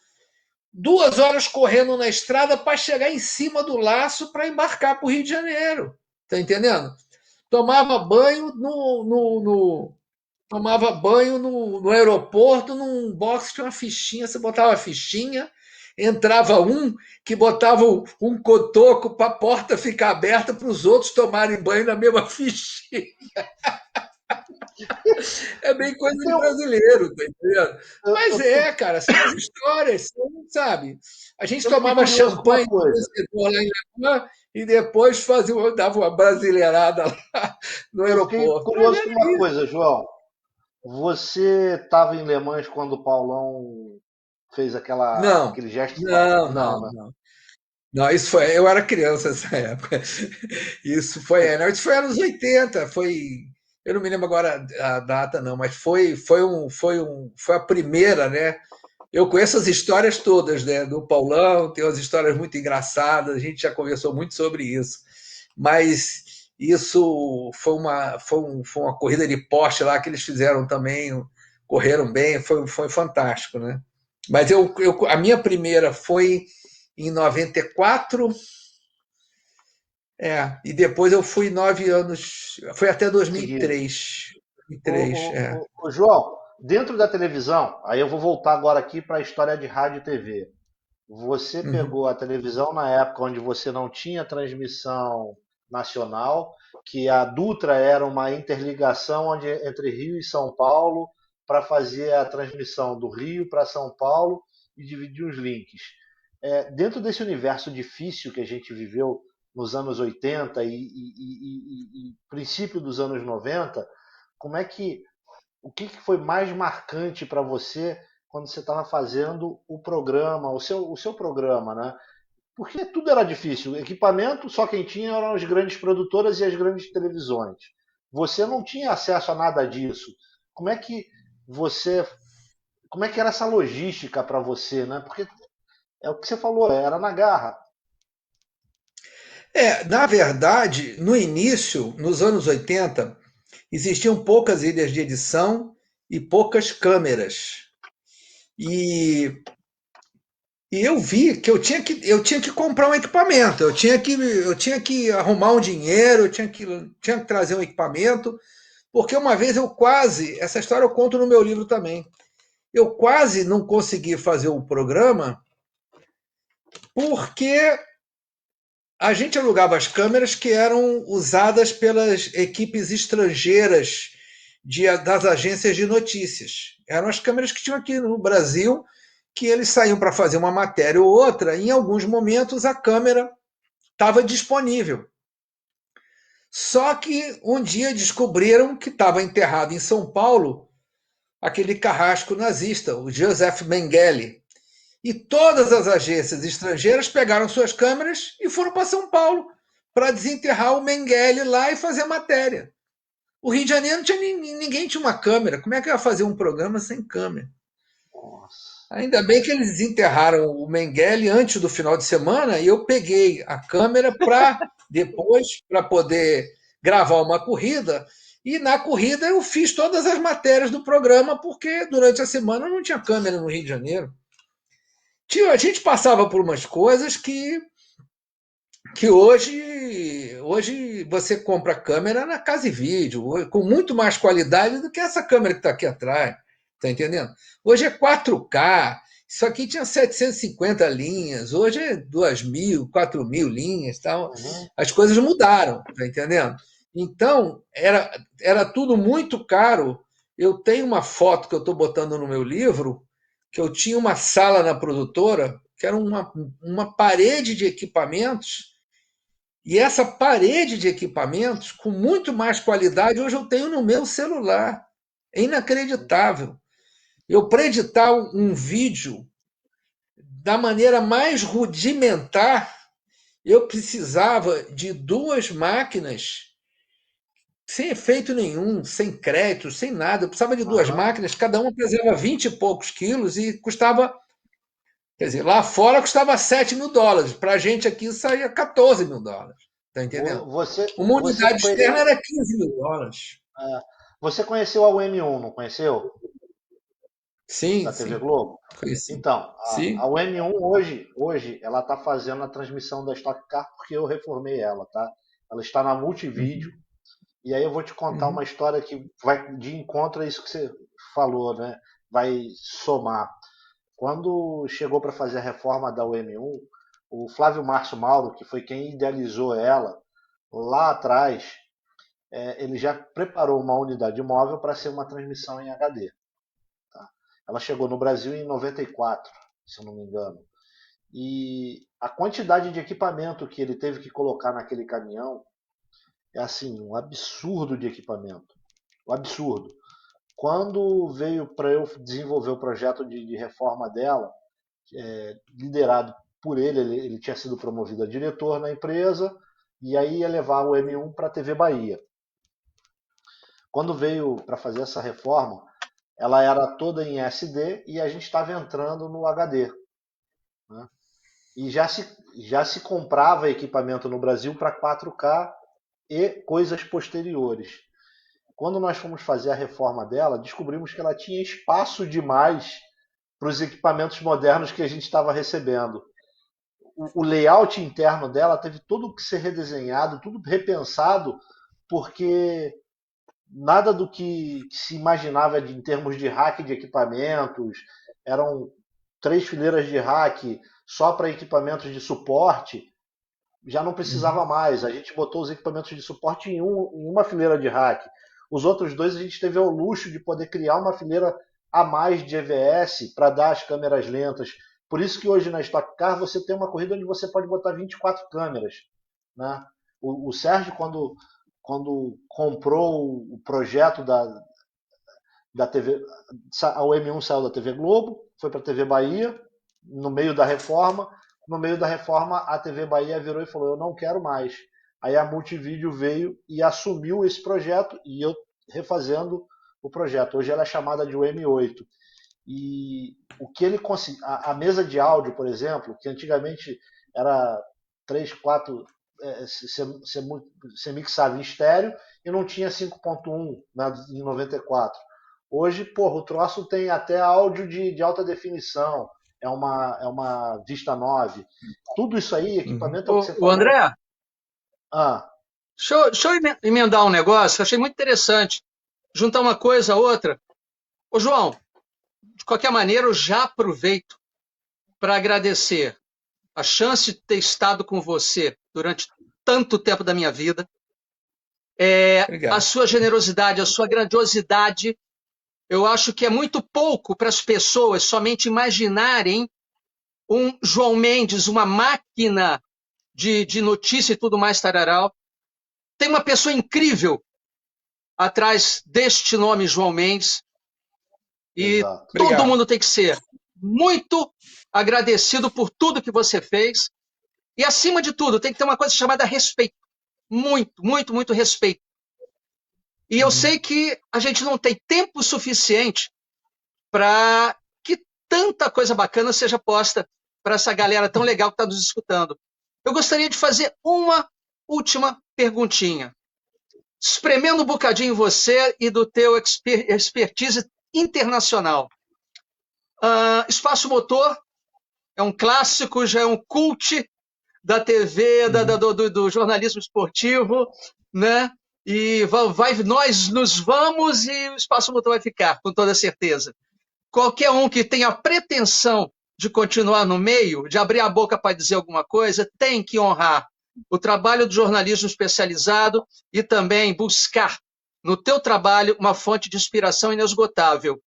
Speaker 2: 2 horas correndo na estrada para chegar em cima do laço para embarcar para o Rio de Janeiro. Tá entendendo? Tomava banho tomava banho no aeroporto, num box tinha uma fichinha, você botava a fichinha, entrava um que botava um cotoco para a porta ficar aberta para os outros tomarem banho na mesma fichinha. É bem coisa de brasileiro, tá entendendo? Mas cara, são as histórias, sabe? A gente tomava champanhe no vencedor lá em Le Mans e depois dava uma brasileirada lá no aeroporto.
Speaker 1: Eu fiquei curioso com uma coisa, João. Você estava em Le Mans quando o Paulão fez aquele gesto?
Speaker 2: Não, isso foi. Eu era criança nessa época. Isso foi anos 80. Eu não me lembro agora a data, não, mas foi a primeira, né? Eu conheço as histórias todas, né? Do Paulão, tem umas histórias muito engraçadas, a gente já conversou muito sobre isso. Mas isso foi uma corrida de Porsche lá que eles fizeram também, correram bem, foi fantástico, né? Mas a minha primeira foi em 94, e depois eu fui 9 anos, foi até 2003.
Speaker 1: João, dentro da televisão, aí eu vou voltar agora aqui para a história de rádio e TV. Você pegou a televisão na época onde você não tinha transmissão nacional, que a Dutra era uma interligação entre Rio e São Paulo para fazer a transmissão do Rio para São Paulo e dividir os links. Dentro desse universo difícil que a gente viveu nos anos 80 e princípio dos anos 90, o que foi mais marcante para você quando você estava fazendo o programa, o seu programa, né? Porque tudo era difícil. Equipamento, só quem tinha eram as grandes produtoras e as grandes televisões. Você não tinha acesso a nada disso. Como é que era essa logística para você, né? Porque é o que você falou, era na garra.
Speaker 2: Na verdade, no início, nos anos 80, existiam poucas ilhas de edição e poucas câmeras. E eu vi que eu tinha que comprar um equipamento, eu tinha que arrumar um dinheiro, eu tinha que trazer um equipamento, porque uma vez essa história eu conto no meu livro também, eu quase não consegui fazer o programa porque a gente alugava as câmeras que eram usadas pelas equipes estrangeiras das agências de notícias. Eram as câmeras que tinham aqui no Brasil, que eles saíam para fazer uma matéria ou outra, e em alguns momentos a câmera estava disponível. Só que um dia descobriram que estava enterrado em São Paulo aquele carrasco nazista, o Joseph Mengele. E todas as agências estrangeiras pegaram suas câmeras e foram para São Paulo para desenterrar o Mengele lá e fazer matéria. O Rio de Janeiro não tinha ninguém tinha uma câmera. Como é que eu ia fazer um programa sem câmera?
Speaker 1: Nossa.
Speaker 2: Ainda bem que eles desenterraram o Mengele antes do final de semana e eu peguei a câmera para depois, para poder gravar uma corrida. E na corrida eu fiz todas as matérias do programa, porque durante a semana não tinha câmera no Rio de Janeiro. A gente passava por umas coisas que hoje você compra câmera na Casa e Vídeo, com muito mais qualidade do que essa câmera que está aqui atrás. Está entendendo? Hoje é 4K, Isso aqui tinha 750 linhas, hoje é 2.000, 4.000 linhas, tal.
Speaker 1: Uhum.
Speaker 2: As coisas mudaram, tá entendendo? Então, era tudo muito caro. Eu tenho uma foto que eu estou botando no meu livro, que eu tinha uma sala na produtora, que era uma parede de equipamentos, e essa parede de equipamentos, com muito mais qualidade, hoje eu tenho no meu celular. É inacreditável. Eu, para editar um vídeo da maneira mais rudimentar, eu precisava de 2 máquinas sem efeito nenhum, sem crédito, sem nada. Eu precisava de 2
Speaker 1: Aham.
Speaker 2: máquinas, cada uma pesava 20 e poucos quilos e custava, quer dizer, lá fora custava $7.000. Para a gente aqui saía $14.000. Tá entendendo? Uma
Speaker 1: Você,
Speaker 2: unidade externa era $15.000.
Speaker 1: você conheceu a UM1, não conheceu?
Speaker 2: Sim,
Speaker 1: Da TV
Speaker 2: sim,
Speaker 1: Globo?
Speaker 2: conheci.
Speaker 1: Então, a
Speaker 2: Sim.
Speaker 1: UM1 hoje ela está fazendo a transmissão da Stock Car porque eu reformei ela, tá? Ela está na Multivídeo.
Speaker 2: Uhum,
Speaker 1: E aí eu vou te contar uma
Speaker 2: uhum,
Speaker 1: história que vai de encontro a isso que você falou, né? Vai somar. Quando chegou para fazer a reforma da UM1, o Flávio Márcio Mauro, que foi quem idealizou ela lá atrás, ele já preparou uma unidade móvel para ser uma transmissão em HD. Tá? Ela chegou no Brasil em 94, se eu não me engano. E a quantidade de equipamento que ele teve que colocar naquele caminhão é assim, um absurdo de equipamento. Um absurdo. Quando veio para eu desenvolver o projeto de reforma dela, liderado por ele tinha sido promovido a diretor na empresa, e aí ia levar o M1 para a TV Bahia. Quando veio para fazer essa reforma, ela era toda em SD e a gente estava entrando no HD. Né? E já se comprava equipamento no Brasil para 4K e coisas posteriores. Quando nós fomos fazer a reforma dela, descobrimos que ela tinha espaço demais para os equipamentos modernos que a gente estava recebendo. O layout interno dela teve tudo que ser redesenhado, tudo repensado, porque nada do que se imaginava em termos de rack de equipamentos, eram 3 fileiras de rack só para equipamentos de suporte, já não precisava
Speaker 2: uhum,
Speaker 1: mais. A gente botou os equipamentos de suporte em uma fileira de rack. Os outros dois a gente teve o luxo de poder criar uma fileira a mais de EVS para dar as câmeras lentas. Por isso que hoje na Stock Car você tem uma corrida onde você pode botar 24 câmeras. Né? O Sérgio, quando comprou o projeto da TV, a UM1 saiu da TV Globo, foi para a TV Bahia, no meio da reforma. No meio da reforma, a TV Bahia virou e falou: eu não quero mais. Aí a Multivídeo veio e assumiu esse projeto e eu refazendo o projeto. Hoje ela é chamada de UM8. E o que ele conseguiu, a mesa de áudio, por exemplo, que antigamente era 3, 4, você mixava em estéreo e não tinha 5.1 em 94. Hoje, porra, o troço tem até áudio de alta definição, é uma Vista 9. Tudo isso aí,
Speaker 2: uhum.
Speaker 1: equipamento é o que você
Speaker 3: O
Speaker 1: falou.
Speaker 3: André,
Speaker 1: Ah,
Speaker 3: deixa eu emendar um negócio que eu achei muito interessante. Juntar uma coisa a outra. Ô, João, de qualquer maneira, eu já aproveito para agradecer a chance de ter estado com você durante tanto tempo da minha vida, a
Speaker 2: Obrigado.
Speaker 3: sua generosidade, a sua grandiosidade. Eu acho que é muito pouco para as pessoas somente imaginarem um João Mendes, uma máquina de notícia e tudo mais, tararau. Tem uma pessoa incrível atrás deste nome João Mendes e
Speaker 1: exato.
Speaker 3: todo
Speaker 2: Obrigado.
Speaker 3: mundo tem que ser muito agradecido por tudo que você fez e, acima de tudo, tem que ter uma coisa chamada respeito. Muito, muito, muito respeito. E eu
Speaker 2: Uhum.
Speaker 3: sei que a gente não tem tempo suficiente para que tanta coisa bacana seja posta para essa galera tão legal que está nos escutando. Eu gostaria de fazer uma última perguntinha. Espremendo um bocadinho você e do teu expertise internacional. Espaço Motor é um clássico, já é um cult da TV,
Speaker 2: Uhum.
Speaker 3: do jornalismo esportivo, né? E nós nos vamos e o Espaço Motor vai ficar, com toda certeza. Qualquer um que tenha a pretensão de continuar no meio, de abrir a boca para dizer alguma coisa, tem que honrar o trabalho do jornalismo especializado e também buscar no teu trabalho uma fonte de inspiração inesgotável.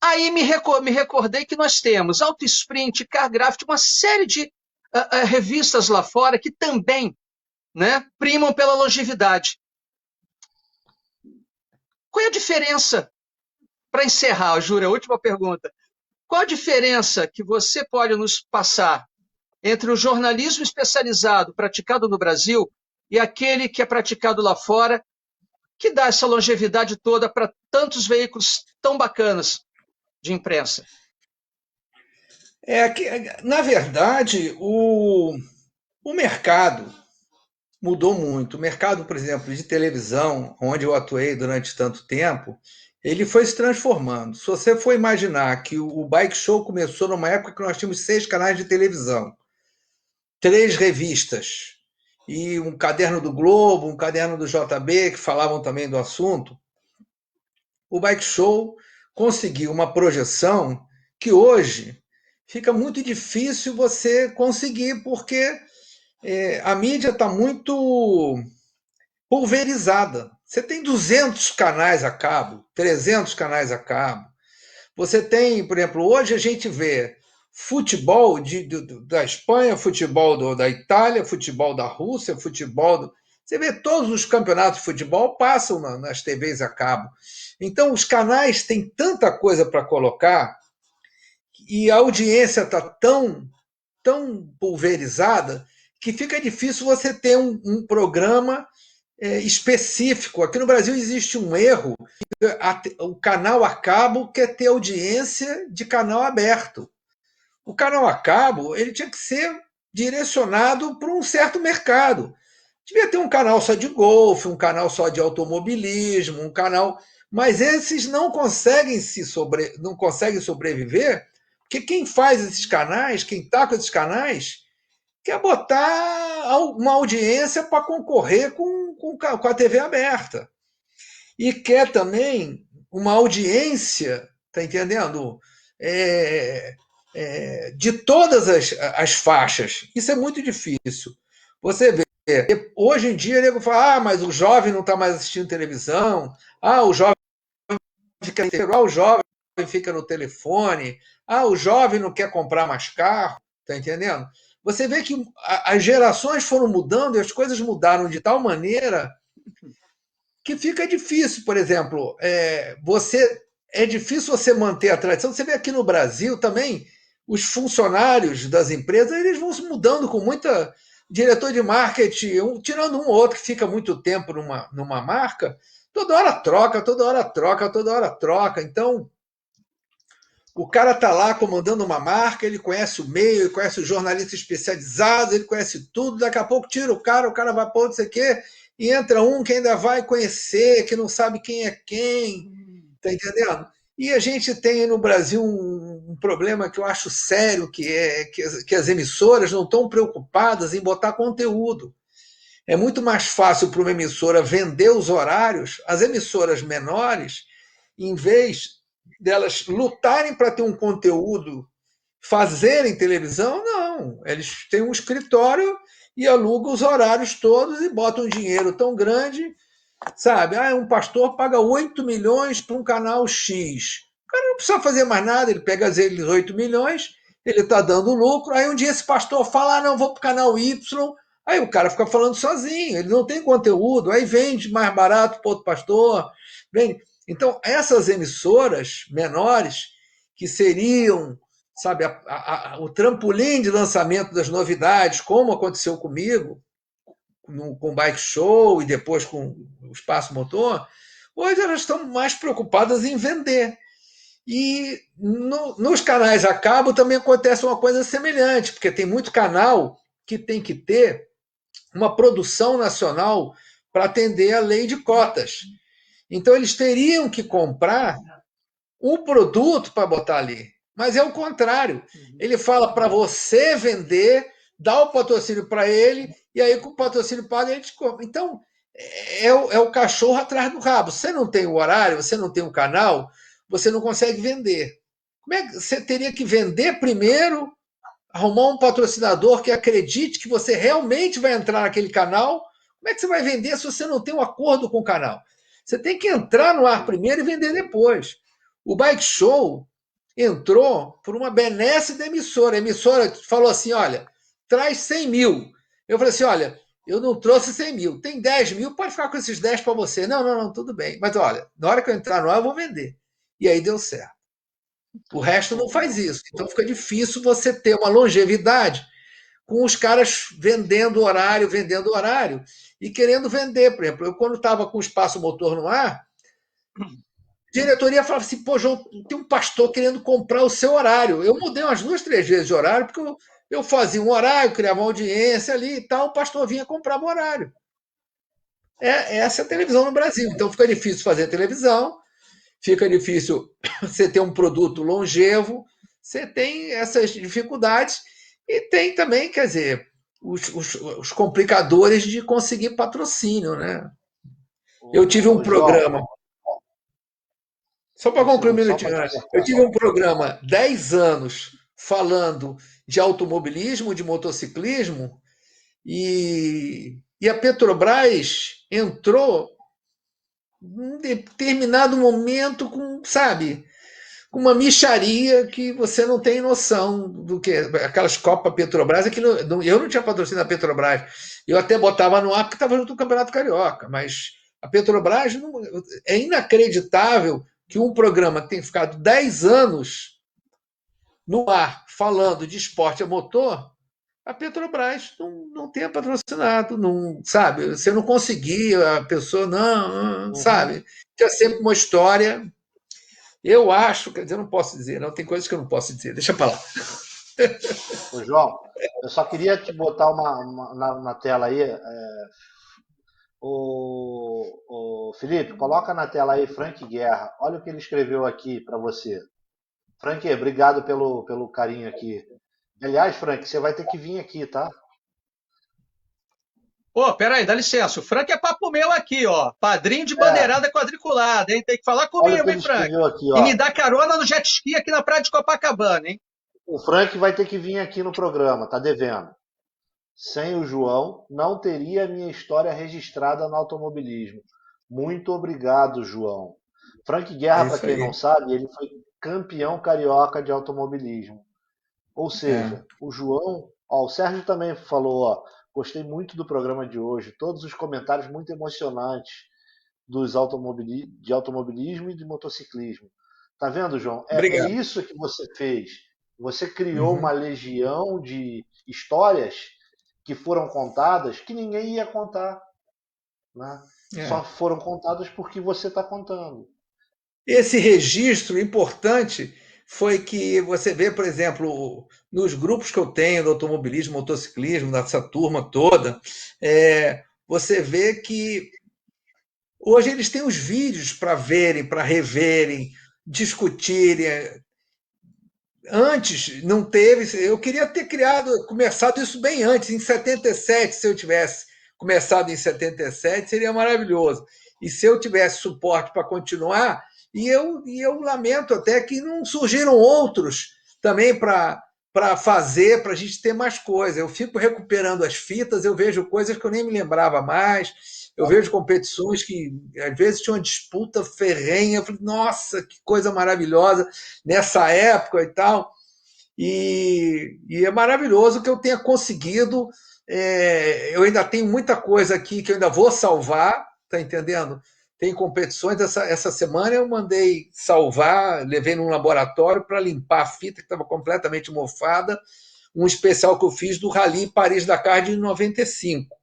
Speaker 3: Aí me recordei que nós temos Auto Sprint, Cargraph, uma série de revistas lá fora que também, né, primam pela longevidade. Qual é a diferença, para encerrar, Júlia, a última pergunta, qual a diferença que você pode nos passar entre o jornalismo especializado praticado no Brasil e aquele que é praticado lá fora, que dá essa longevidade toda para tantos veículos tão bacanas de imprensa?
Speaker 2: Na verdade, o mercado mudou muito. O mercado, por exemplo, de televisão, onde eu atuei durante tanto tempo, ele foi se transformando. Se você for imaginar que o Bike Show começou numa época que nós tínhamos 6 canais de televisão, 3 revistas, e um caderno do Globo, um caderno do JB, que falavam também do assunto, o Bike Show conseguiu uma projeção que hoje fica muito difícil você conseguir, porque a mídia está muito pulverizada. Você tem 200 canais a cabo, 300 canais a cabo. Você tem, por exemplo, hoje a gente vê futebol da Espanha, futebol da Itália, futebol da Rússia, futebol... Você vê todos os campeonatos de futebol passam nas TVs a cabo. Então, os canais têm tanta coisa para colocar e a audiência está tão pulverizada que fica difícil você ter um programa específico. Aqui no Brasil existe um erro. O canal a cabo quer ter audiência de canal aberto. O canal a cabo ele tinha que ser direcionado para um certo mercado. Devia ter um canal só de golfe, um canal só de automobilismo, um canal... Mas esses não conseguem sobreviver, porque quem faz esses canais, quem está com esses canais, quer botar uma audiência para concorrer com a TV aberta. E quer também uma audiência, está entendendo? De todas as faixas. Isso é muito difícil. Você vê, hoje em dia, o nego fala, mas o jovem não está mais assistindo televisão, o jovem fica no telefone, o jovem não quer comprar mais carro, está entendendo? Você vê que as gerações foram mudando e as coisas mudaram de tal maneira que fica difícil. Por exemplo, é difícil você manter a tradição. Você vê aqui no Brasil também, os funcionários das empresas eles vão se mudando com muita... Diretor de marketing, tirando um ou outro que fica muito tempo numa marca, toda hora troca. Então, o cara está lá comandando uma marca, ele conhece o meio, ele conhece o jornalista especializado, ele conhece tudo, daqui a pouco tira o cara vai para onde você quer, e entra um que ainda vai conhecer, que não sabe quem é quem, tá entendendo? E a gente tem no Brasil um problema que eu acho sério, que as emissoras não estão preocupadas em botar conteúdo. É muito mais fácil para uma emissora vender os horários, as emissoras menores, em vez delas lutarem para ter um conteúdo, fazerem televisão, não. Eles têm um escritório e alugam os horários todos e botam um dinheiro tão grande, sabe? Um pastor paga 8 milhões para um canal X. O cara não precisa fazer mais nada, ele pega aqueles 8 milhões, ele está dando lucro, aí um dia esse pastor fala, não, vou para o canal Y, aí o cara fica falando sozinho, ele não tem conteúdo, aí vende mais barato para outro pastor, vende. Então, essas emissoras menores, que seriam, sabe, o trampolim de lançamento das novidades, como aconteceu comigo, com o Bike Show e depois com o Espaço Motor, hoje elas estão mais preocupadas em vender. E nos canais a cabo também acontece uma coisa semelhante, porque tem muito canal que tem que ter uma produção nacional para atender a lei de cotas. Então, eles teriam que comprar um produto para botar ali. Mas é o contrário. Ele fala para você vender, dá o patrocínio para ele, e aí com o patrocínio pago ele te compra. Então, é o cachorro atrás do rabo. Você não tem o horário, você não tem o canal, você não consegue vender. Como é que você teria que vender primeiro, arrumar um patrocinador que acredite que você realmente vai entrar naquele canal? Como é que você vai vender se você não tem um acordo com o canal? Você tem que entrar no ar primeiro e vender depois. O Bike Show entrou por uma benesse da emissora. A emissora falou assim: olha, traz 100 mil. Eu falei assim: olha, eu não trouxe 100 mil, tem 10 mil, pode ficar com esses 10 para você. Não, não, não, tudo bem. Mas olha, na hora que eu entrar no ar, eu vou vender. E aí deu certo. O resto não faz isso. Então fica difícil você ter uma longevidade com os caras vendendo horário e querendo vender. Por exemplo, eu quando estava com o Espaço Motor no ar, a diretoria falava assim: pô, João, tem um pastor querendo comprar o seu horário. Eu mudei umas 2, 3 vezes de horário, porque eu fazia um horário, criava uma audiência ali e tal, o pastor vinha comprar o horário. Essa é a televisão no Brasil. Então fica difícil fazer televisão, fica difícil você ter um produto longevo, você tem essas dificuldades e tem também, quer dizer, os complicadores de conseguir patrocínio, né? Eu tive um programa, só para concluir um minutinho, eu tive um programa 10 anos falando de automobilismo, de motociclismo, e a Petrobras entrou em determinado momento com, sabe, com uma mixaria que você não tem noção do que. Aquelas Copa Petrobras, eu não tinha patrocínio da Petrobras. Eu até botava no ar porque estava junto com o Campeonato Carioca, mas a Petrobras é inacreditável que um programa que tem ficado 10 anos no ar falando de esporte a motor, a Petrobras não tenha patrocinado, não, sabe? Você não conseguia, a pessoa não, sabe? Tinha sempre uma história. Eu acho, quer dizer, eu não posso dizer, não, tem coisas que eu não posso dizer, deixa para lá.
Speaker 1: Ô, João, eu só queria te botar na tela aí. O Felipe, coloca na tela aí Frank Guerra. Olha o que ele escreveu aqui para você. Frank, obrigado pelo carinho aqui. Aliás, Frank, você vai ter que vir aqui, tá?
Speaker 3: Pô, peraí, dá licença. O Frank é papo meu aqui, ó. Padrinho de bandeirada quadriculada, hein? Tem que falar comigo, hein, Frank?
Speaker 1: Aqui, ó.
Speaker 3: E me dá carona no jet ski aqui na praia de Copacabana, hein?
Speaker 1: O Frank vai ter que vir aqui no programa, tá devendo. Sem o João, não teria minha história registrada no automobilismo. Muito obrigado, João. Frank Guerra, para quem não sabe, ele foi campeão carioca de automobilismo. Ou seja, o João, ó, o Sérgio também falou, ó, gostei muito do programa de hoje, todos os comentários muito emocionantes de automobilismo e de motociclismo. Tá vendo, João? É isso que você fez. Você criou uma legião de histórias que foram contadas que ninguém ia contar, né? Só foram contadas porque você está contando.
Speaker 2: Esse registro importante foi que você vê, por exemplo, nos grupos que eu tenho do automobilismo, motociclismo, dessa turma toda, você vê que hoje eles têm os vídeos para verem, para reverem, discutirem. Antes não teve, eu queria ter começado isso bem antes, em 77, se eu tivesse começado em 77, seria maravilhoso. E se eu tivesse suporte para continuar, e eu lamento até que não surgiram outros também para fazer, para a gente ter mais coisas. Eu fico recuperando as fitas, eu vejo coisas que eu nem me lembrava mais, eu vejo competições que às vezes tinha uma disputa ferrenha, eu falei, nossa, que coisa maravilhosa nessa época e tal. E é maravilhoso que eu tenha conseguido. Eu ainda tenho muita coisa aqui que eu ainda vou salvar, tá entendendo? Tem competições. Essa semana eu mandei salvar, levei num laboratório para limpar a fita que estava completamente mofada, um especial que eu fiz do Rally Paris-Dakar de 95.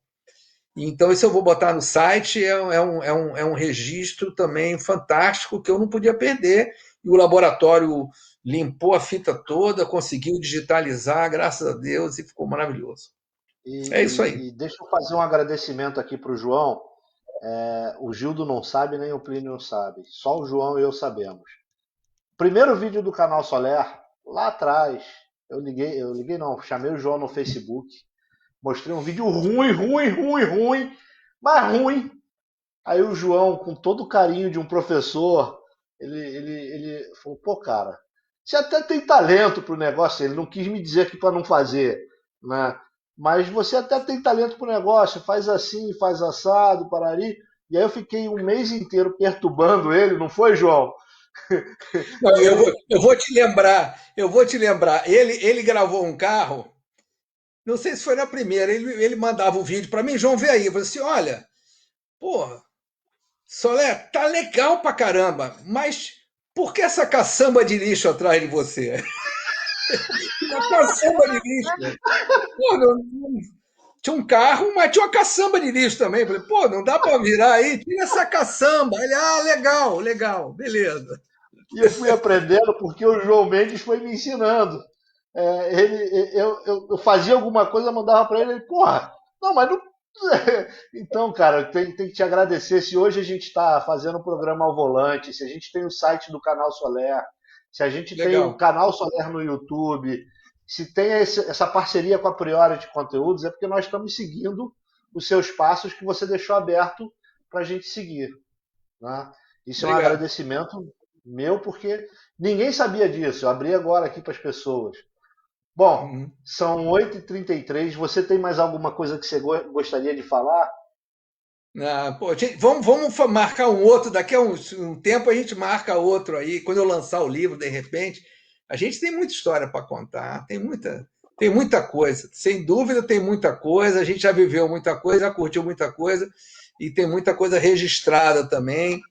Speaker 2: Então, isso eu vou botar no site, é um registro também fantástico que eu não podia perder. E o laboratório limpou a fita toda, conseguiu digitalizar, graças a Deus, e ficou maravilhoso. É isso aí.
Speaker 1: E deixa eu fazer um agradecimento aqui para o João. O Gildo não sabe, nem o Plínio sabe. Só o João e eu sabemos. Primeiro vídeo do canal Soler, lá atrás, chamei o João no Facebook. Mostrei um vídeo ruim, mas ruim. Aí o João, com todo o carinho de um professor, ele falou, pô, cara, você até tem talento para o negócio, ele não quis me dizer que para não fazer, né? Mas você até tem talento para o negócio, faz assim, faz assado, parari. E aí eu fiquei um mês inteiro perturbando ele, não foi, João?
Speaker 2: Não, eu vou te lembrar. Ele gravou um carro, não sei se foi na primeira, ele mandava um vídeo para mim, João, vê aí. Eu falei assim: olha, porra, Solé, tá legal pra caramba, mas por que essa caçamba de lixo atrás de você? Uma caçamba de lixo. Pô, tinha um carro, mas tinha uma caçamba de lixo também. Eu falei, pô, não dá para virar aí? Tira essa caçamba. Ele, legal, legal, beleza.
Speaker 1: E eu fui aprendendo porque o João Mendes foi me ensinando. Eu fazia alguma coisa, mandava para ele, porra, não, mas não. Então, cara, tem que te agradecer. Se hoje a gente está fazendo o programa ao volante, se a gente tem o site do Canal Soler, se a gente tem o Canal Soler no YouTube, se tem essa parceria com a Priori de Conteúdos, é porque nós estamos seguindo os seus passos que você deixou aberto para a gente seguir. Né? Isso é um agradecimento meu, porque ninguém sabia disso. Eu abri agora aqui para as pessoas. Bom, são 8h33. Você tem mais alguma coisa que você gostaria de falar?
Speaker 2: Pô, vamos marcar um outro. Daqui a um tempo a gente marca outro aí. Quando eu lançar o livro, de repente. A gente tem muita história para contar. Tem muita coisa. Sem dúvida, tem muita coisa. A gente já viveu muita coisa, já curtiu muita coisa. E tem muita coisa registrada também.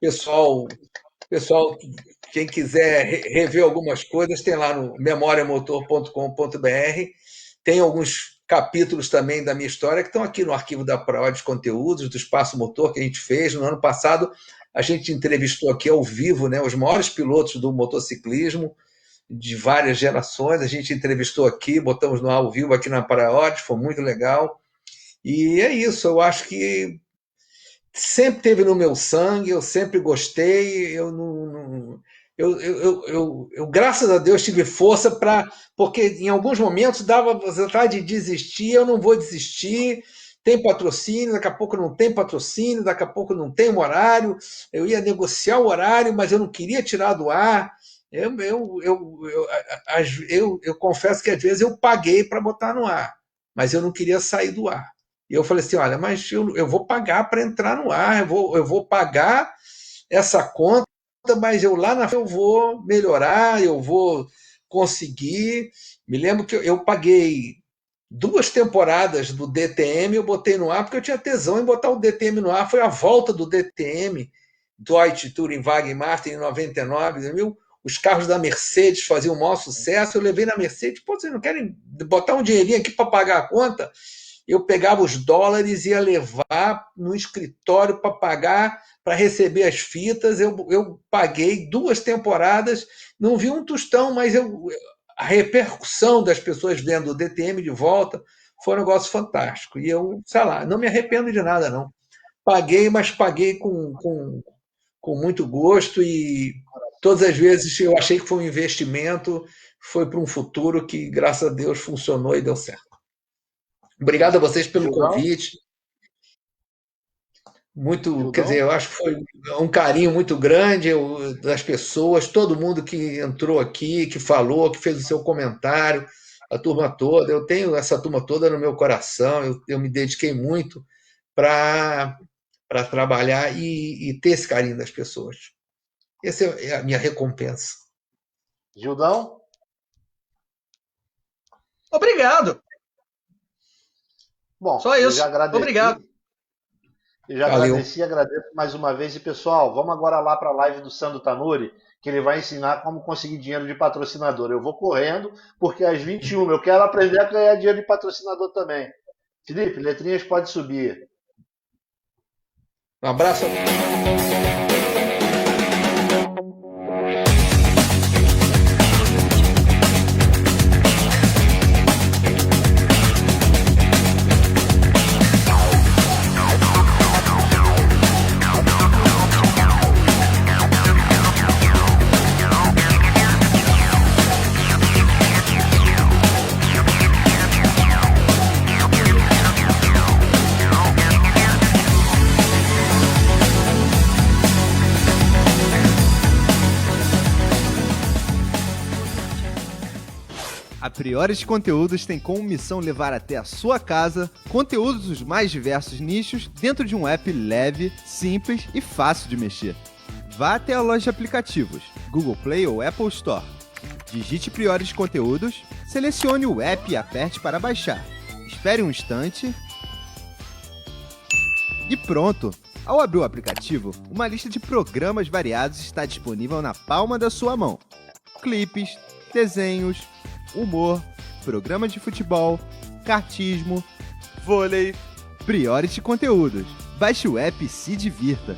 Speaker 2: Pessoal, quem quiser rever algumas coisas, tem lá no memoriamotor.com.br. Tem alguns capítulos também da minha história que estão aqui no arquivo da Priori de Conteúdos, do Espaço Motor que a gente fez. No ano passado, a gente entrevistou aqui ao vivo, né, os maiores pilotos do motociclismo de várias gerações. A gente entrevistou aqui, botamos no ao vivo aqui na Priori, foi muito legal. E é isso, eu acho que sempre teve no meu sangue, eu sempre gostei, eu graças a Deus tive força porque em alguns momentos dava vontade de desistir, eu não vou desistir, tem patrocínio, daqui a pouco não tem patrocínio, daqui a pouco não tem um horário, eu ia negociar o horário, mas eu não queria tirar do ar, eu confesso que às vezes eu paguei para botar no ar, mas eu não queria sair do ar. E eu falei assim, olha, mas eu vou pagar para entrar no ar, eu vou pagar essa conta, mas lá na frente eu vou melhorar, eu vou conseguir. Me lembro que eu paguei 2 temporadas do DTM, eu botei no ar porque eu tinha tesão em botar o DTM no ar. Foi a volta do DTM, Deutsche Tourenwagen Martin, em 99, 2000. Os carros da Mercedes faziam o maior sucesso. Eu levei na Mercedes, pô, vocês não querem botar um dinheirinho aqui para pagar a conta? Eu pegava os dólares e ia levar no escritório para pagar, para receber as fitas. Eu paguei 2 temporadas, não vi um tostão, mas a repercussão das pessoas vendo o DTM de volta foi um negócio fantástico. E eu, sei lá, não me arrependo de nada, não. Paguei, mas paguei com muito gosto e todas as vezes eu achei que foi um investimento, foi para um futuro que, graças a Deus, funcionou e deu certo. Obrigado a vocês pelo convite. Quer dizer, eu acho que foi um carinho muito grande das pessoas, todo mundo que entrou aqui, que falou, que fez o seu comentário, a turma toda. Eu tenho essa turma toda no meu coração, eu me dediquei muito para trabalhar e ter esse carinho das pessoas. Essa é a minha recompensa.
Speaker 1: Gildão?
Speaker 3: Obrigado.
Speaker 1: Bom,
Speaker 3: só isso. Obrigado.
Speaker 1: Eu já agradeci, agradeço mais uma vez. E, pessoal, vamos agora lá para a live do Sandro Tanuri, que ele vai ensinar como conseguir dinheiro de patrocinador. Eu vou correndo, porque às 21 eu quero aprender a ganhar dinheiro de patrocinador também. Felipe, letrinhas pode subir.
Speaker 2: Um abraço.
Speaker 4: A Priority Conteúdos tem como missão levar até a sua casa conteúdos dos mais diversos nichos dentro de um app leve, simples e fácil de mexer. Vá até a loja de aplicativos, Google Play ou Apple Store. Digite Priority Conteúdos, selecione o app e aperte para baixar. Espere um instante e pronto! Ao abrir o aplicativo, uma lista de programas variados está disponível na palma da sua mão. Clipes, desenhos, humor, programas de futebol, kartismo, vôlei, Priority Conteúdos. Baixe o app e se divirta!